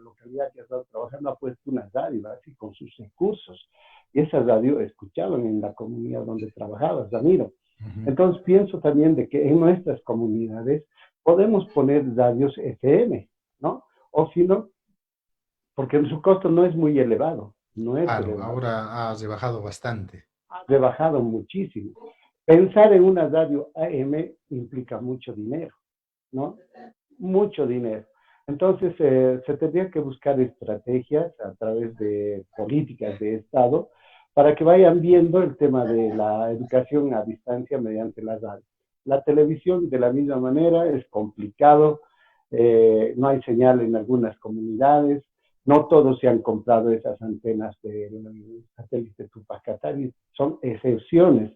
localidad que ha estado trabajando, ha puesto una radio así con sus recursos. Y esa radio escuchaban en la comunidad donde trabajaba Ramiro. Ujú. Entonces pienso también de que en nuestras comunidades podemos poner radios FM, ¿no? O si no, porque su costo no es muy elevado, no es Claro, elevado, ahora has rebajado bastante. ha rebajado muchísimo. Pensar en una radio AM implica mucho dinero, ¿no? Mucho dinero. Entonces, se tendría que buscar estrategias a través de políticas de Estado para que vayan viendo el tema de la educación a distancia mediante la radio. La televisión, de la misma manera, es complicado, no hay señal en algunas comunidades, no todos se han comprado esas antenas del satélite Tupacatari, son excepciones.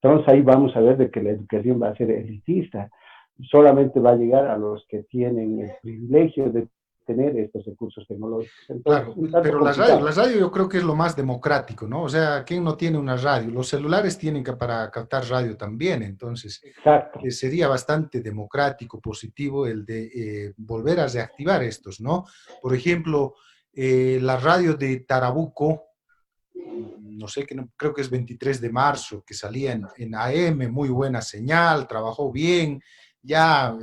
Entonces ahí vamos a ver de que la educación va a ser elitista, solamente va a llegar a los que tienen el privilegio de tener estos recursos tecnológicos. Entonces, Claro, un tanto pero complicado. la radio yo creo que es lo más democrático, ¿no? O sea, ¿quién no tiene una radio? Los celulares tienen que para captar radio también, entonces Exacto. sería bastante democrático, positivo el de volver a reactivar estos, ¿no? Por ejemplo, la radio de Tarabuco, no sé, creo que es 23 de marzo, que salía en AM, muy buena señal, trabajó bien, ya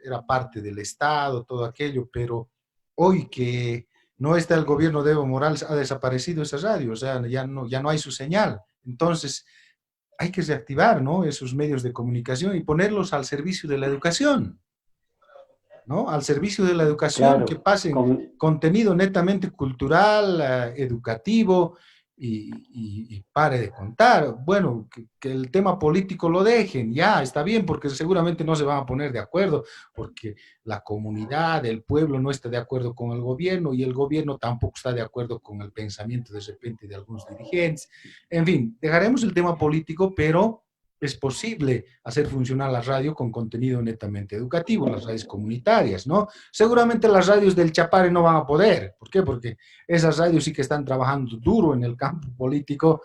era parte del Estado, todo aquello, pero hoy que no está el gobierno de Evo Morales, ha desaparecido esa radio, o sea, ya no hay su señal. Entonces, hay que reactivar, ¿no? Esos medios de comunicación y ponerlos al servicio de la educación, ¿no? Al servicio de la educación, que Claro, pasen con, contenido netamente cultural, educativo y pare de contar. Bueno, que el tema político lo dejen, ya, está bien, porque seguramente no se van a poner de acuerdo, porque la comunidad, el pueblo no está de acuerdo con el gobierno y el gobierno tampoco está de acuerdo con el pensamiento de repente de algunos dirigentes. En fin, dejaremos el tema político, pero es posible hacer funcionar la radio con contenido netamente educativo, las radios comunitarias, ¿no? Seguramente las radios del Chapare no van a poder. ¿Por qué? Porque esas radios sí que están trabajando duro en el campo político,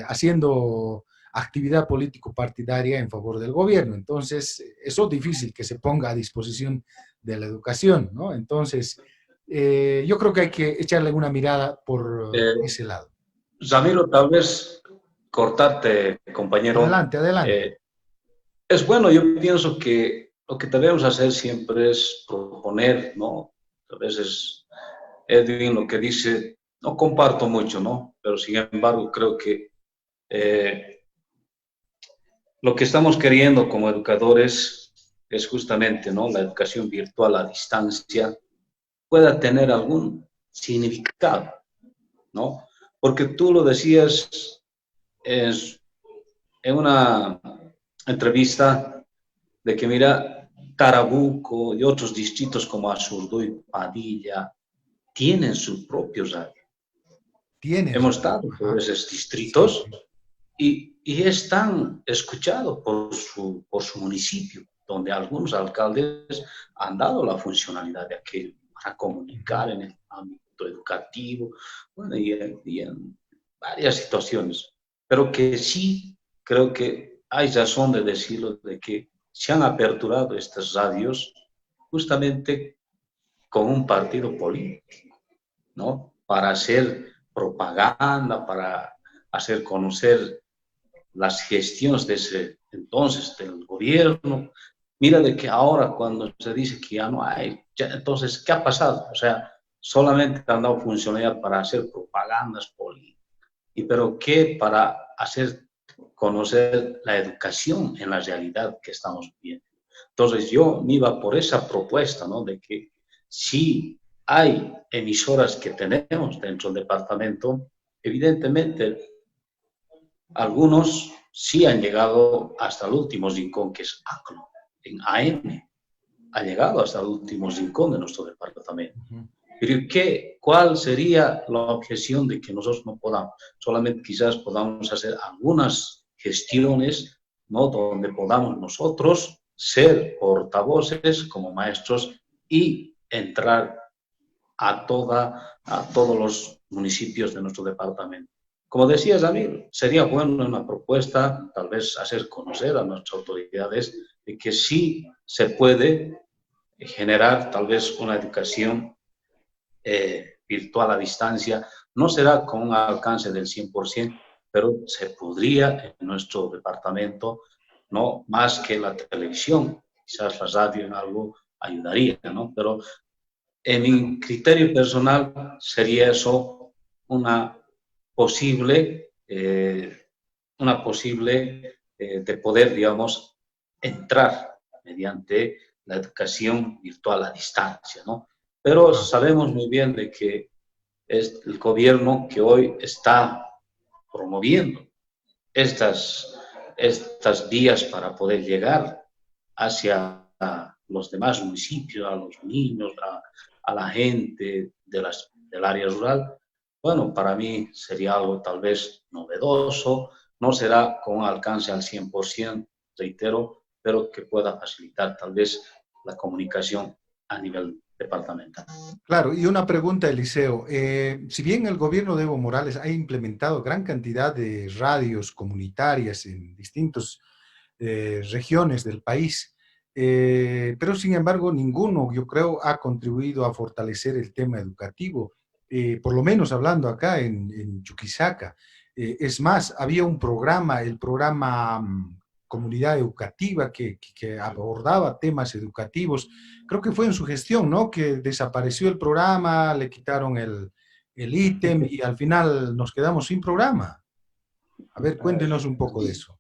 haciendo actividad político-partidaria en favor del gobierno. Entonces, eso es difícil que se ponga a disposición de la educación, ¿no? Entonces, yo creo que hay que echarle una mirada por Eh, ese lado. Ramiro, tal vez cortarte, compañero. Adelante, adelante. Es bueno, yo pienso que lo que debemos hacer siempre es proponer, ¿no? A veces Edwin lo que dice, no comparto mucho, ¿no? Pero sin embargo creo que lo que estamos queriendo como educadores es justamente, ¿no? La educación virtual a distancia pueda tener algún significado, ¿no? Porque tú lo decías en una entrevista de que, mira, Tarabuco y otros distritos como Azurduy, Padilla, tienen sus propios radio. Hemos estado por esos distritos y están escuchados por su municipio, donde algunos alcaldes han dado la funcionalidad de aquello para comunicar en el ámbito educativo, bueno, y en varias situaciones. Pero que sí creo que hay razón de decirlo, de que se han aperturado estas radios justamente con un partido político, ¿no? Para hacer propaganda, para hacer conocer las gestiones de ese entonces del gobierno. Mira de que ahora cuando se dice que ya no hay, ya, entonces, ¿qué ha pasado? O sea, solamente han dado funcionalidad para hacer propagandas políticas. ¿Y pero qué para hacer conocer la educación en la realidad que estamos viviendo? Entonces yo me iba por esa propuesta, ¿no? De que si hay emisoras que tenemos dentro del departamento, evidentemente algunos sí han llegado hasta el último rincón, que es ACNO, en AM, ha llegado hasta el último rincón de nuestro departamento. Pero ¿cuál sería la objeción de que nosotros no podamos? Solamente quizás podamos hacer algunas gestiones, ¿no? Donde podamos nosotros ser portavoces como maestros y entrar a todos los municipios de nuestro departamento. Como decía Ramiro, sería bueno una propuesta, tal vez hacer conocer a nuestras autoridades de que sí se puede generar tal vez una educación virtual a distancia. No será con un alcance del 100%, pero se podría en nuestro departamento, no más que la televisión, quizás la radio en algo ayudaría, ¿no? Pero en mi criterio personal sería eso una posible de poder, digamos, entrar mediante la educación virtual a distancia, ¿no? Pero sabemos muy bien de que es el gobierno que hoy está promoviendo estas vías para poder llegar hacia los demás municipios, a los niños, a la gente del área rural. Bueno, para mí sería algo tal vez novedoso, no será con un alcance al 100%, reitero, pero que pueda facilitar tal vez la comunicación a nivel departamental. Claro, y una pregunta, Eliseo. Si bien el gobierno de Evo Morales ha implementado gran cantidad de radios comunitarias en distintas regiones del país, pero sin embargo ninguno, yo creo, ha contribuido a fortalecer el tema educativo, por lo menos hablando acá en Chuquisaca. Es más, había un programa, el programa Comunidad Educativa, que abordaba temas educativos. Creo que fue en su gestión, ¿no? Que desapareció el programa, le quitaron el ítem y al final nos quedamos sin programa. A ver, cuéntenos un poco de eso.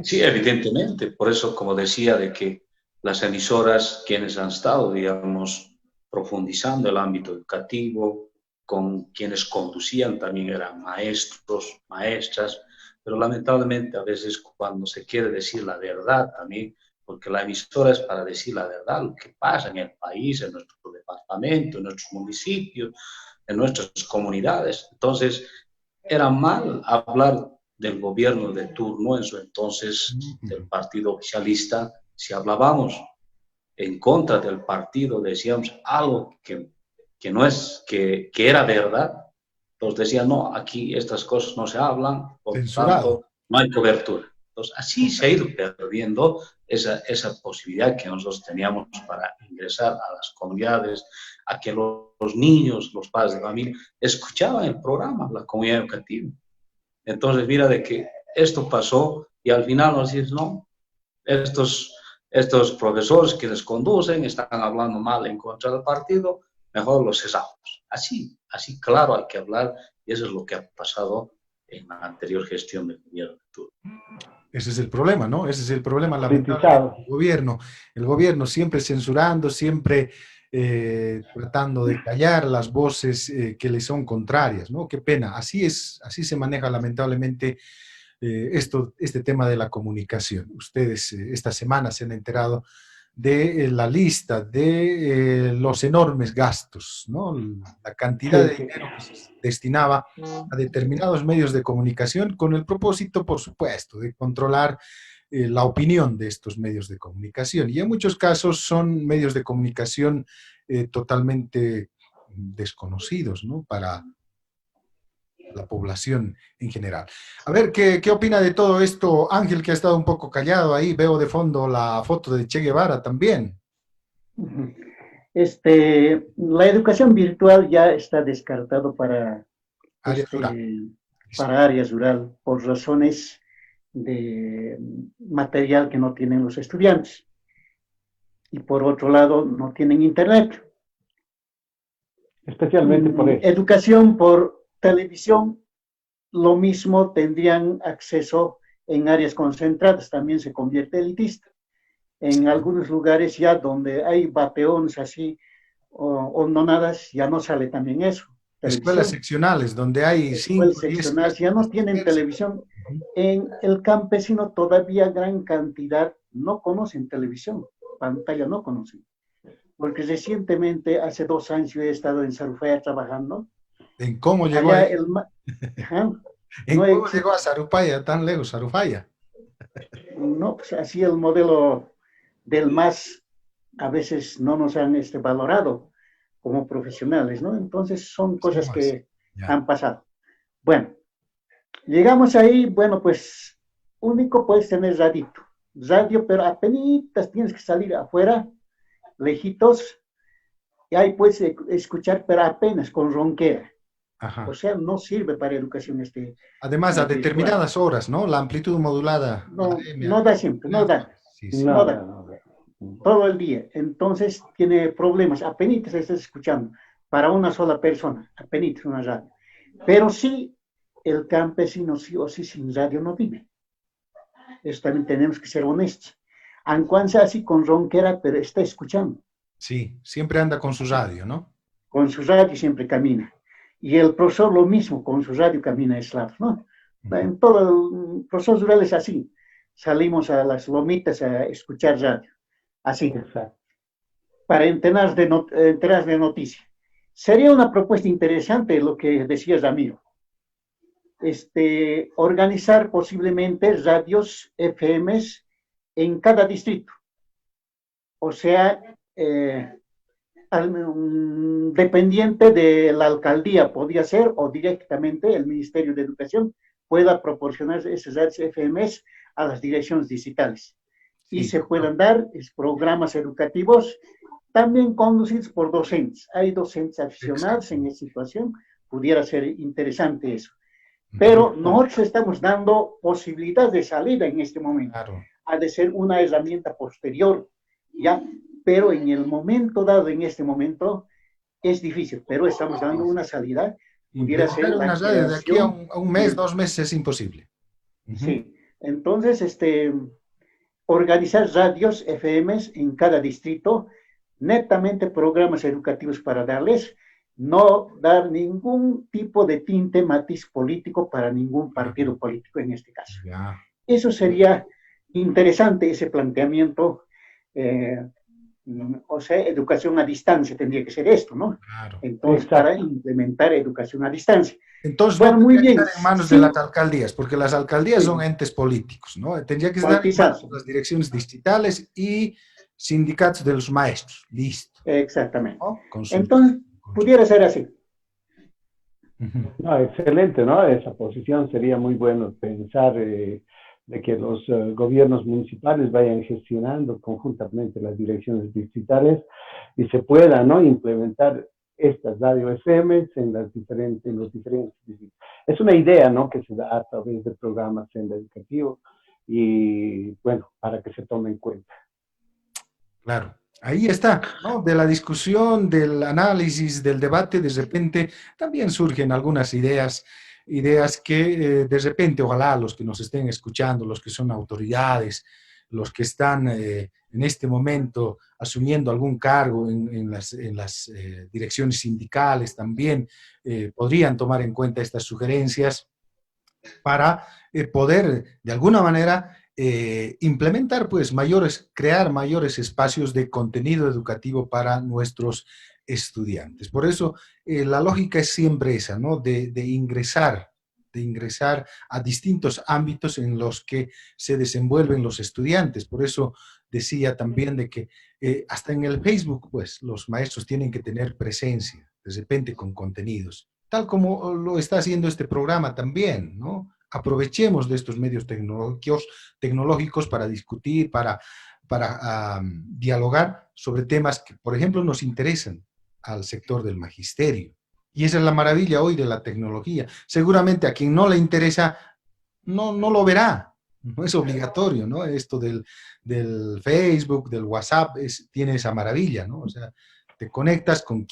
Sí, evidentemente. Por eso, como decía, de que las emisoras, quienes han estado, digamos, profundizando el ámbito educativo, con quienes conducían también eran maestros, maestras, pero lamentablemente a veces cuando se quiere decir la verdad también, porque la emisora es para decir la verdad, lo que pasa en el país, en nuestro departamento, en nuestros municipios, en nuestras comunidades. Entonces, era mal hablar del gobierno de turno en su entonces, del partido oficialista. Si hablábamos en contra del partido, decíamos algo que no es, que era verdad, entonces decían, no, aquí estas cosas no se hablan, por tanto, no hay cobertura. Entonces, así se ha ido perdiendo esa posibilidad que nosotros teníamos para ingresar a las comunidades, a que los niños, los padres de familia, escuchaban el programa, la comunidad educativa. Entonces, mira de que esto pasó y al final nos dicen, no, estos profesores que les conducen están hablando mal en contra del partido, mejor los cesamos. Así claro, hay que hablar, y eso es lo que ha pasado en la anterior gestión del gobierno de turno. Ese es el problema, ¿no? Ese es el problema, lamentablemente, Politizado. el gobierno siempre censurando, siempre tratando de callar las voces que le son contrarias, ¿no? Qué pena, así se maneja lamentablemente este tema de la comunicación. Ustedes esta semana se han enterado de la lista de los enormes gastos, ¿no? La cantidad de dinero que se destinaba a determinados medios de comunicación con el propósito, por supuesto, de controlar la opinión de estos medios de comunicación. Y en muchos casos son medios de comunicación totalmente desconocidos, ¿no? Para la población en general. A ver, ¿qué opina de todo esto Ángel, que ha estado un poco callado ahí? Veo de fondo la foto de Che Guevara también. La educación virtual ya está descartado para áreas rural por razones de material que no tienen los estudiantes. Y por otro lado, no tienen internet. Especialmente por eso. Educación por televisión, lo mismo, tendrían acceso en áreas concentradas, también se convierte elitista. En algunos lugares ya donde hay bateones así o nonadas, ya no sale también eso. Escuelas seccionales, donde hay 5 seccionales, ya no tienen televisión. En el campesino todavía gran cantidad no conocen televisión, pantalla no conocen. Porque recientemente, hace 2 años, yo he estado en Sarufaya trabajando. ¿En cómo llegó llegó a Sarufaya, tan lejos, Sarufaya? No, pues así el modelo del MAS a veces no nos han valorado como profesionales, ¿no? Entonces son cosas que han pasado. Bueno, llegamos ahí, bueno, pues único puedes tener radio, pero apenas tienes que salir afuera, lejitos, y ahí puedes escuchar, pero apenas con ronquera. Ajá. O sea, no sirve para educación Además, a determinadas horas, ¿no? La amplitud modulada. No da siempre, no da. No da. Todo el día. Entonces, tiene problemas. Apenas estás escuchando para una sola persona, apenas una radio. Pero sí, el campesino sí o sí sin radio no vive. Eso también tenemos que ser honestos. Aunque sea así con ronquera, pero está escuchando. Sí, siempre anda con su radio, ¿no? Con su radio siempre camina. Y el profesor lo mismo, con su radio camina aislado, ¿no? En todo el profesor rural es así. Salimos a las lomitas a escuchar radio. Así. Exacto. Para enterar de noticias. Sería una propuesta interesante lo que decía Ramiro. Organizar posiblemente radios FMs en cada distrito. O sea, dependiente de la alcaldía podría ser, o directamente el Ministerio de Educación pueda proporcionar esos radios FMs a las direcciones distritales. Sí, y se puedan dar programas educativos también conducidos por docentes. Hay docentes aficionados en esta situación, pudiera ser interesante eso. Pero nosotros estamos dando posibilidades de salida en este momento. Claro. Ha de ser una herramienta posterior, ¿ya? Pero en el momento dado, en este momento, es difícil, pero estamos dando una salida. Pudiera ser una radio de aquí a un mes, 2 meses es imposible. Sí, entonces, organizar radios FMs en cada distrito, netamente programas educativos para darles, no dar ningún tipo de tinte, matiz político para ningún partido político en este caso. Ya. Eso sería interesante, ese planteamiento. O sea, educación a distancia tendría que ser esto, ¿no? Claro. Entonces, para implementar educación a distancia. Entonces, bueno, muy bien. En manos de las alcaldías, porque las alcaldías son entes políticos, ¿no? Tendría que estar en manos de las direcciones distritales y sindicatos de los maestros. Listo. Exactamente. ¿No? Entonces, pudiera ser así. No, excelente, ¿no? Esa posición sería muy bueno pensar de que los gobiernos municipales vayan gestionando conjuntamente las direcciones distritales y se pueda, ¿no?, implementar estas radio FM en los diferentes distritos. Es una idea, ¿no?, que se da a través del programa Senda Educativo y, bueno, para que se tome en cuenta. Claro, ahí está, ¿no? De la discusión, del análisis, del debate, de repente también surgen algunas ideas, ideas que de repente, ojalá los que nos estén escuchando, los que son autoridades, los que están en este momento asumiendo algún cargo en las direcciones sindicales también, podrían tomar en cuenta estas sugerencias para poder, de alguna manera, implementar, pues, crear mayores espacios de contenido educativo para nuestros estudiantes. Por eso, la lógica es siempre esa, ¿no? De ingresar a distintos ámbitos en los que se desenvuelven los estudiantes. Por eso decía también de que hasta en el Facebook, pues, los maestros tienen que tener presencia, de repente con contenidos, tal como lo está haciendo este programa también, ¿no? Aprovechemos de estos medios tecnológicos para discutir, para dialogar sobre temas que, por ejemplo, nos interesan al sector del magisterio. Y esa es la maravilla hoy de la tecnología. Seguramente a quien no le interesa, no lo verá. No es obligatorio, ¿no? Esto del Facebook, del WhatsApp, tiene esa maravilla, ¿no? O sea, te conectas con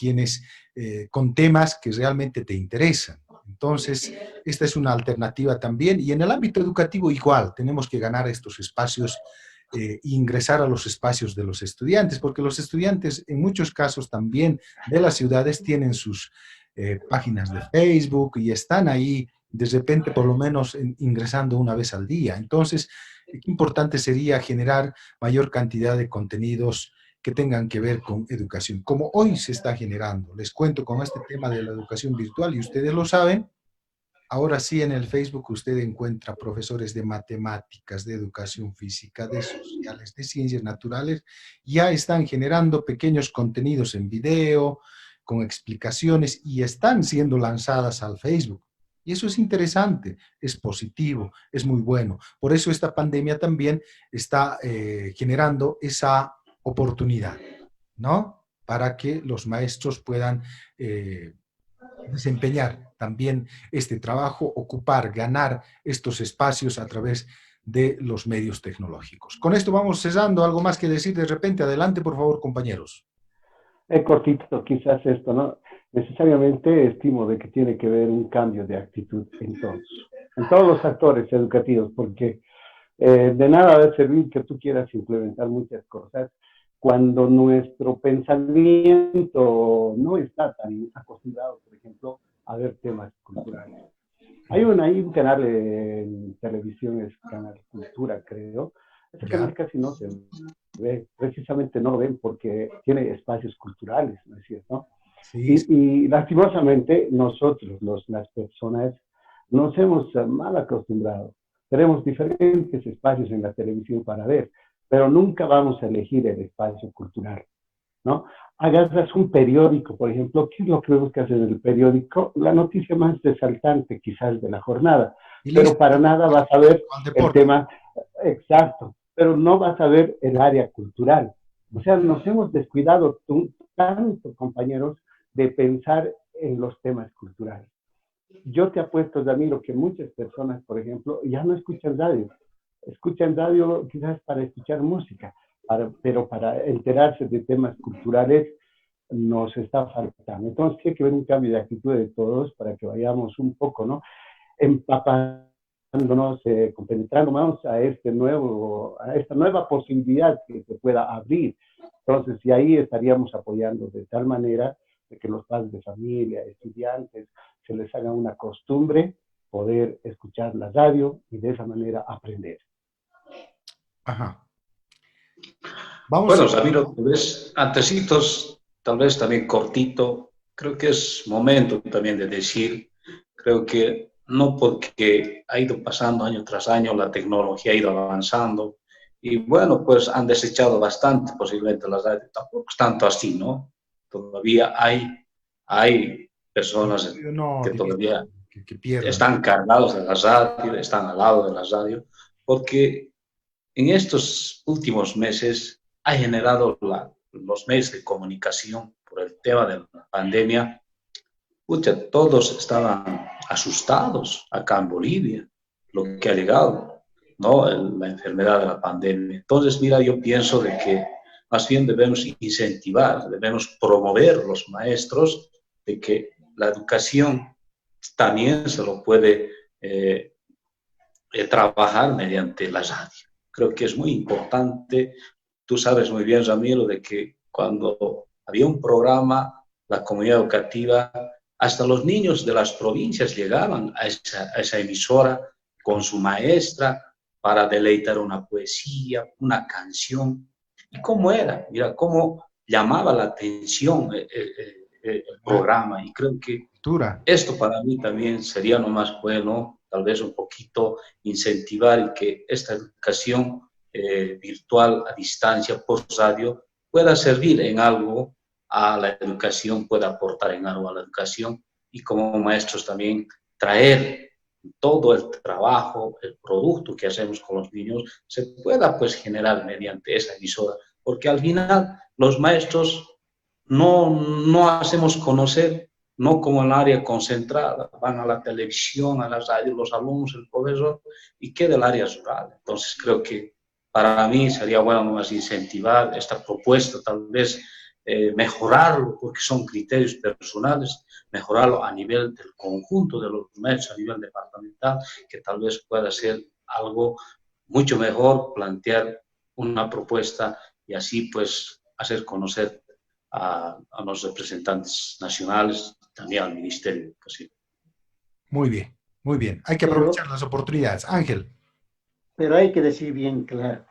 con temas que realmente te interesan. Entonces, esta es una alternativa también. Y en el ámbito educativo igual, tenemos que ganar estos espacios e ingresar a los espacios de los estudiantes, porque los estudiantes en muchos casos también de las ciudades tienen sus páginas de Facebook y están ahí de repente por lo menos ingresando una vez al día. Entonces, qué importante sería generar mayor cantidad de contenidos que tengan que ver con educación, como hoy se está generando. Les cuento con este tema de la educación virtual y ustedes lo saben. Ahora sí, en el Facebook usted encuentra profesores de matemáticas, de educación física, de sociales, de ciencias naturales. Ya están generando pequeños contenidos en video, con explicaciones, y están siendo lanzadas al Facebook. Y eso es interesante, es positivo, es muy bueno. Por eso esta pandemia también está generando esa oportunidad, ¿no? Para que los maestros puedan desempeñar también este trabajo, ocupar, ganar estos espacios a través de los medios tecnológicos. Con esto vamos cesando. ¿Algo más que decir de repente? Adelante, por favor, compañeros. Cortito, quizás esto, ¿no? Necesariamente estimo de que tiene que haber un cambio de actitud en todos los actores educativos, porque de nada va a servir que tú quieras implementar muchas cosas cuando nuestro pensamiento no está tan acostumbrado, por ejemplo, a ver temas culturales. Hay un canal en televisión, es Canal Cultura, creo. Ese canal casi no se ve, precisamente no lo ven porque tiene espacios culturales, ¿no es cierto? Sí. Y lastimosamente nosotros, las personas, nos hemos mal acostumbrado. Tenemos diferentes espacios en la televisión para ver, pero nunca vamos a elegir el espacio cultural, ¿no? Agarras un periódico, por ejemplo, ¿qué es lo que buscas en el periódico? La noticia más resaltante quizás de la jornada, pero para nada vas a ver el tema exacto, pero no vas a ver el área cultural. O sea, nos hemos descuidado tanto, compañeros, de pensar en los temas culturales. Yo te apuesto, Ramiro, que muchas personas, por ejemplo, ya no escuchan radio. Escuchan radio quizás para escuchar música, pero para enterarse de temas culturales nos está faltando. Entonces tiene que haber un cambio de actitud de todos para que vayamos un poco, ¿no?, empapándonos, compenetrándonos a esta nueva posibilidad que se pueda abrir. Entonces, y ahí estaríamos apoyando de tal manera de que los padres de familia, estudiantes, se les haga una costumbre poder escuchar la radio y de esa manera aprender. Ajá. Bueno, Ramiro, antecitos, tal vez también cortito, creo que es momento también de decir, creo que no porque ha ido pasando año tras año, la tecnología ha ido avanzando y bueno, pues han desechado bastante posiblemente las radios, tampoco es tanto así, ¿no? Todavía hay personas que todavía están cargados de las radios, están al lado de las radios, porque en estos últimos meses ha generado los medios de comunicación por el tema de la pandemia. Pucha, todos estaban asustados acá en Bolivia, lo que ha llegado, ¿no? La enfermedad de la pandemia. Entonces, mira, yo pienso de que más bien debemos incentivar, debemos promover los maestros de que la educación también se lo puede trabajar mediante la radio. Creo que es muy importante. Tú sabes muy bien, Ramiro, de que cuando había un programa, la comunidad educativa, hasta los niños de las provincias llegaban a esa emisora con su maestra para deleitar una poesía, una canción. ¿Y cómo era? Mira, cómo llamaba la atención el programa. Y creo que esto para mí también sería lo más bueno, tal vez un poquito incentivar y que esta educación virtual a distancia por radio pueda servir en algo a la educación, pueda aportar en algo a la educación y como maestros también traer todo el trabajo, el producto que hacemos con los niños, se pueda pues generar mediante esa emisora, porque al final los maestros no hacemos conocer, no como en el área concentrada, van a la televisión, a la radio, los alumnos, el profesor, y queda el área rural. Entonces creo que para mí sería bueno más incentivar esta propuesta, tal vez mejorarlo, porque son criterios personales, mejorarlo a nivel del conjunto de los maestros, a nivel departamental, que tal vez pueda ser algo mucho mejor, plantear una propuesta y así pues hacer conocer a los representantes nacionales, también al Ministerio de Educación. Muy bien, muy bien. Hay que aprovechar las oportunidades. Ángel. Pero hay que decir bien claro,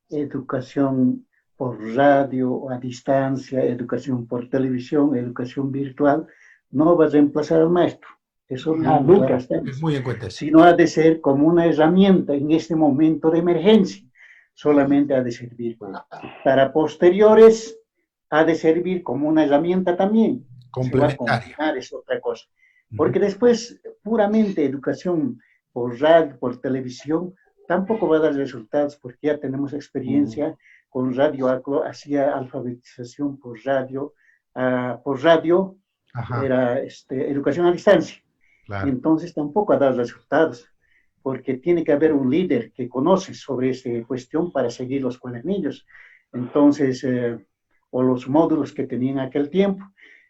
educación por radio o a distancia, educación por televisión, educación virtual, no va a reemplazar al maestro. Eso nunca es muy en cuenta. Sino ha de ser como una herramienta en este momento de emergencia. Solamente ha de servir para posteriores, ha de servir como una herramienta también. Complementaria. Es otra cosa. Porque después, puramente educación por radio, por televisión, tampoco va a dar resultados porque ya tenemos experiencia con radio, hacía alfabetización por radio, era educación a distancia. Claro. Entonces tampoco ha dado resultados, porque tiene que haber un líder que conoce sobre esta cuestión para seguir los cuadernillos. Entonces, o los módulos que tenían aquel tiempo.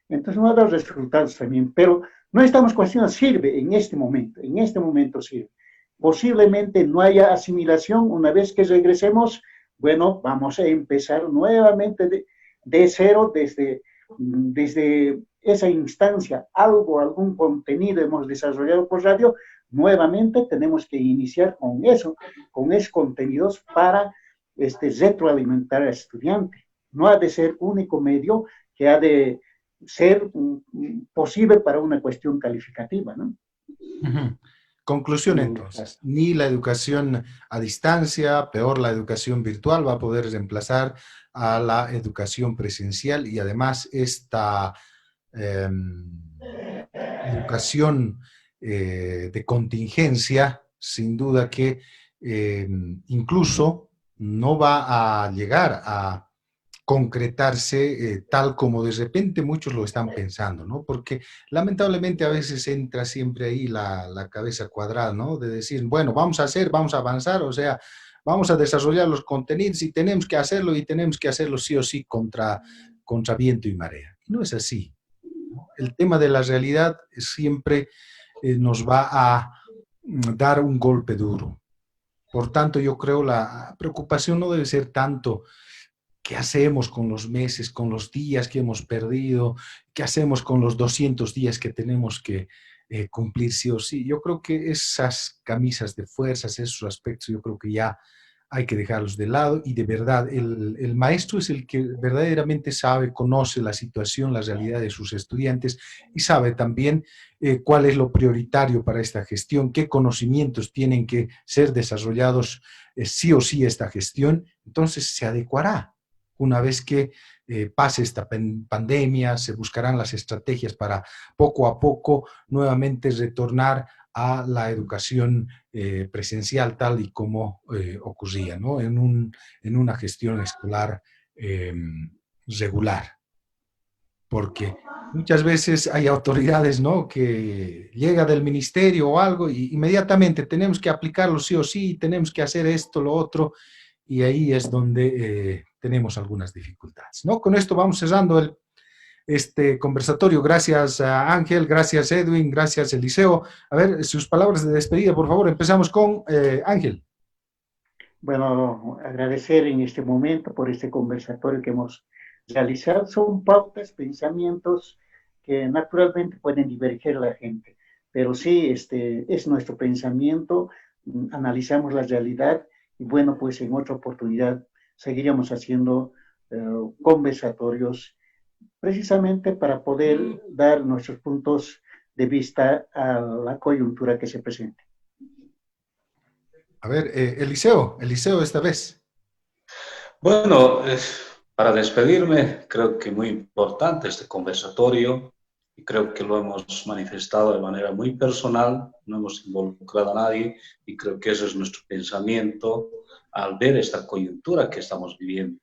Entonces no ha dado resultados también, pero no estamos cuestionando, sirve en este momento sirve. Posiblemente no haya asimilación una vez que regresemos, bueno, vamos a empezar nuevamente de cero, desde esa instancia, algún contenido hemos desarrollado por radio, nuevamente tenemos que iniciar con esos contenidos para retroalimentar al estudiante. No ha de ser único medio que ha de ser posible para una cuestión calificativa, ¿no? Conclusión entonces, ni la educación a distancia, peor la educación virtual va a poder reemplazar a la educación presencial y además esta educación de contingencia, sin duda que incluso no va a llegar a concretarse tal como de repente muchos lo están pensando, ¿no? Porque lamentablemente a veces entra siempre ahí la cabeza cuadrada, ¿no? De decir, bueno, vamos a avanzar, o sea, vamos a desarrollar los contenidos y tenemos que hacerlo sí o sí contra viento y marea. Y no es así. El tema de la realidad siempre nos va a dar un golpe duro. Por tanto, yo creo la preocupación no debe ser tanto qué hacemos con los meses, con los días que hemos perdido, qué hacemos con los 200 días que tenemos que cumplir sí o sí. Yo creo que esas camisas de fuerzas, esos aspectos, yo creo que ya hay que dejarlos de lado y de verdad el maestro es el que verdaderamente sabe, conoce la situación, la realidad de sus estudiantes y sabe también cuál es lo prioritario para esta gestión, qué conocimientos tienen que ser desarrollados sí o sí esta gestión, entonces se adecuará. Una vez que pase esta pandemia, se buscarán las estrategias para poco a poco nuevamente retornar a la educación presencial tal y como ocurría, ¿no? En una gestión escolar regular. Porque muchas veces hay autoridades, ¿no? Que llega del ministerio o algo y inmediatamente tenemos que aplicarlo sí o sí, tenemos que hacer esto, lo otro, y ahí es donde tenemos algunas dificultades, ¿no? Con esto vamos cerrando este conversatorio. Gracias a Ángel, gracias Edwin, gracias Eliseo. A ver, sus palabras de despedida, por favor. Empezamos con Ángel. Bueno, agradecer en este momento por este conversatorio que hemos realizado. Son pautas, pensamientos que naturalmente pueden diverger a la gente, pero sí, es nuestro pensamiento, analizamos la realidad y bueno, pues en otra oportunidad seguiríamos haciendo conversatorios precisamente para poder dar nuestros puntos de vista a la coyuntura que se presente. A ver, Eliseo esta vez. Bueno, para despedirme, creo que muy importante este conversatorio y creo que lo hemos manifestado de manera muy personal, no hemos involucrado a nadie y creo que ese es nuestro pensamiento al ver esta coyuntura que estamos viviendo.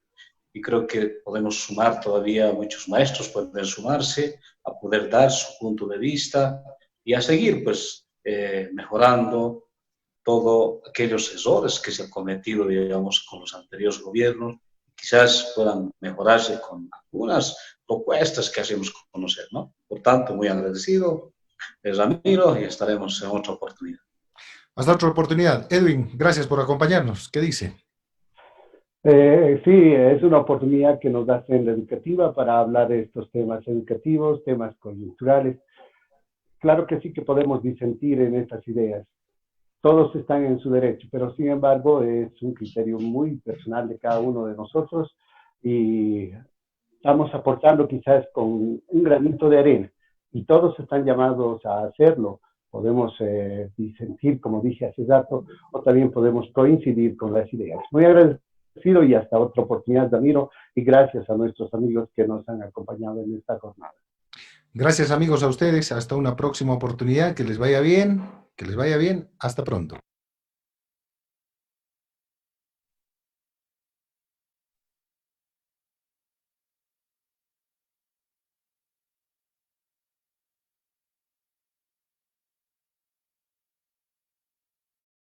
Y creo que podemos sumar todavía, muchos maestros pueden sumarse a poder dar su punto de vista y a seguir pues mejorando todos aquellos errores que se han cometido, digamos, con los anteriores gobiernos, quizás puedan mejorarse con algunas propuestas que hacemos conocer, ¿no? Por tanto, muy agradecido, les admiro y estaremos en otra oportunidad. Hasta otra oportunidad. Edwin, gracias por acompañarnos. ¿Qué dice? Sí, es una oportunidad que nos da Senda Educativa para hablar de estos temas educativos, temas coyunturales. Claro que sí que podemos disentir en estas ideas. Todos están en su derecho, pero sin embargo es un criterio muy personal de cada uno de nosotros y estamos aportando quizás con un granito de arena y todos están llamados a hacerlo. Podemos disentir, como dije hace rato, o también podemos coincidir con las ideas. Muy agradecido y hasta otra oportunidad, Ramiro, y gracias a nuestros amigos que nos han acompañado en esta jornada. Gracias amigos a ustedes, hasta una próxima oportunidad, que les vaya bien, hasta pronto.